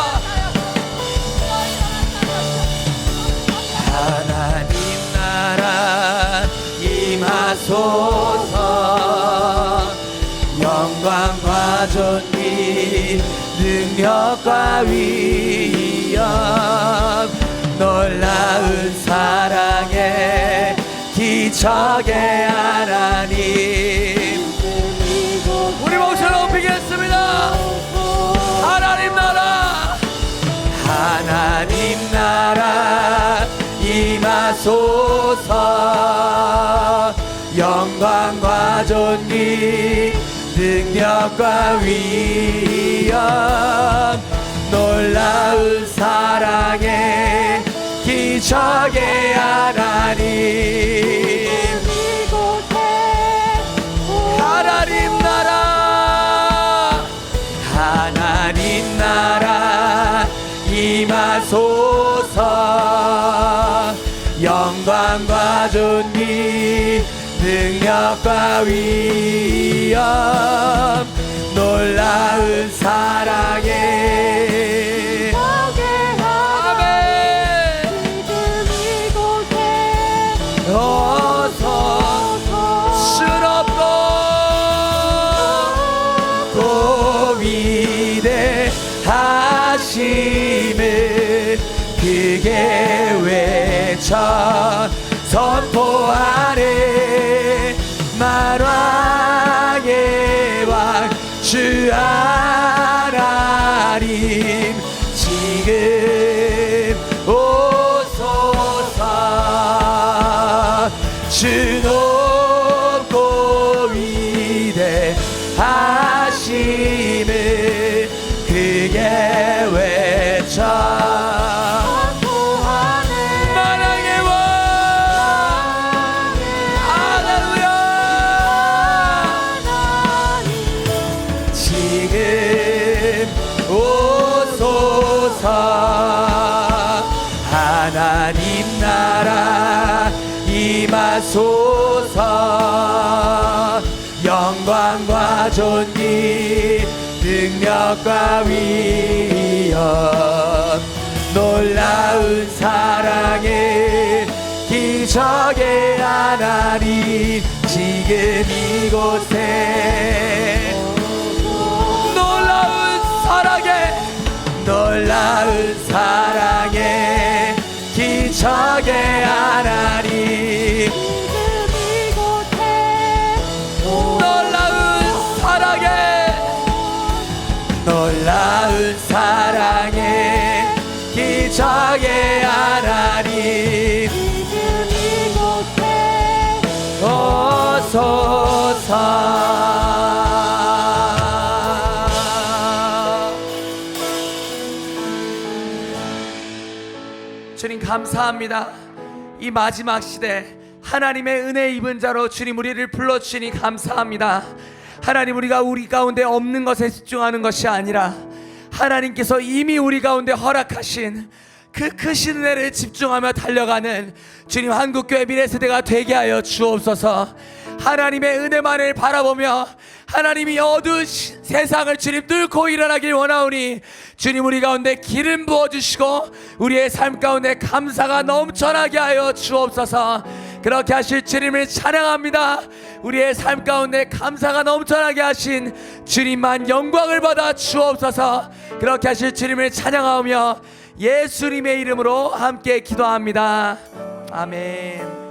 하나님 나라 임하소서. 영광과 존귀 능력과 위엄 놀라운 사랑에 기적의 하나님. 우리 목소리 높이겠습니다. 하나님 나라, 하나님 나라 임하소서. 영광과 존귀 능력과 위엄 놀라운 사랑에 기적의 하나님. 하나님 나라, 하나님 나라 임하소서. 영광과 존귀 능력과 위엄 놀라운 사랑에 아멘. 어서 스럽고 위대하심을 크게 외쳐 선포하네. 만왕의 왕 주 하나님 지금 오소서. 주 높고 위대하심을 크게 외쳐 만왕의 왕 할렐루야. 지금 오소서. 하나님 나라 임하소서. 영광과 존귀 능력과 위엄 놀라운 사랑에 기적의 하나님 지금 이곳에 놀라운 사랑에 놀라운 사랑에 기적의 하나님 놀라운 사랑에 놀라운 사랑에 기적의 하나님 오소서. 주님 감사합니다. 이 마지막 시대 하나님의 은혜 입은 자로 주님 우리를 불러주시니 감사합니다. 하나님, 우리가 우리 가운데 없는 것에 집중하는 것이 아니라 하나님께서 이미 우리 가운데 허락하신 그 크신 은혜를 집중하며 달려가는 주님 한국교회 미래세대가 되게 하여 주옵소서. 하나님의 은혜만을 바라보며 하나님이 어두운 세상을 주님 뚫고 일어나길 원하오니 주님 우리 가운데 기름 부어주시고 우리의 삶 가운데 감사가 넘쳐나게 하여 주옵소서. 그렇게 하실 주님을 찬양합니다. 우리의 삶 가운데 감사가 넘쳐나게 하신 주님만 영광을 받아 주옵소서. 그렇게 하실 주님을 찬양하며 예수님의 이름으로 함께 기도합니다. 아멘.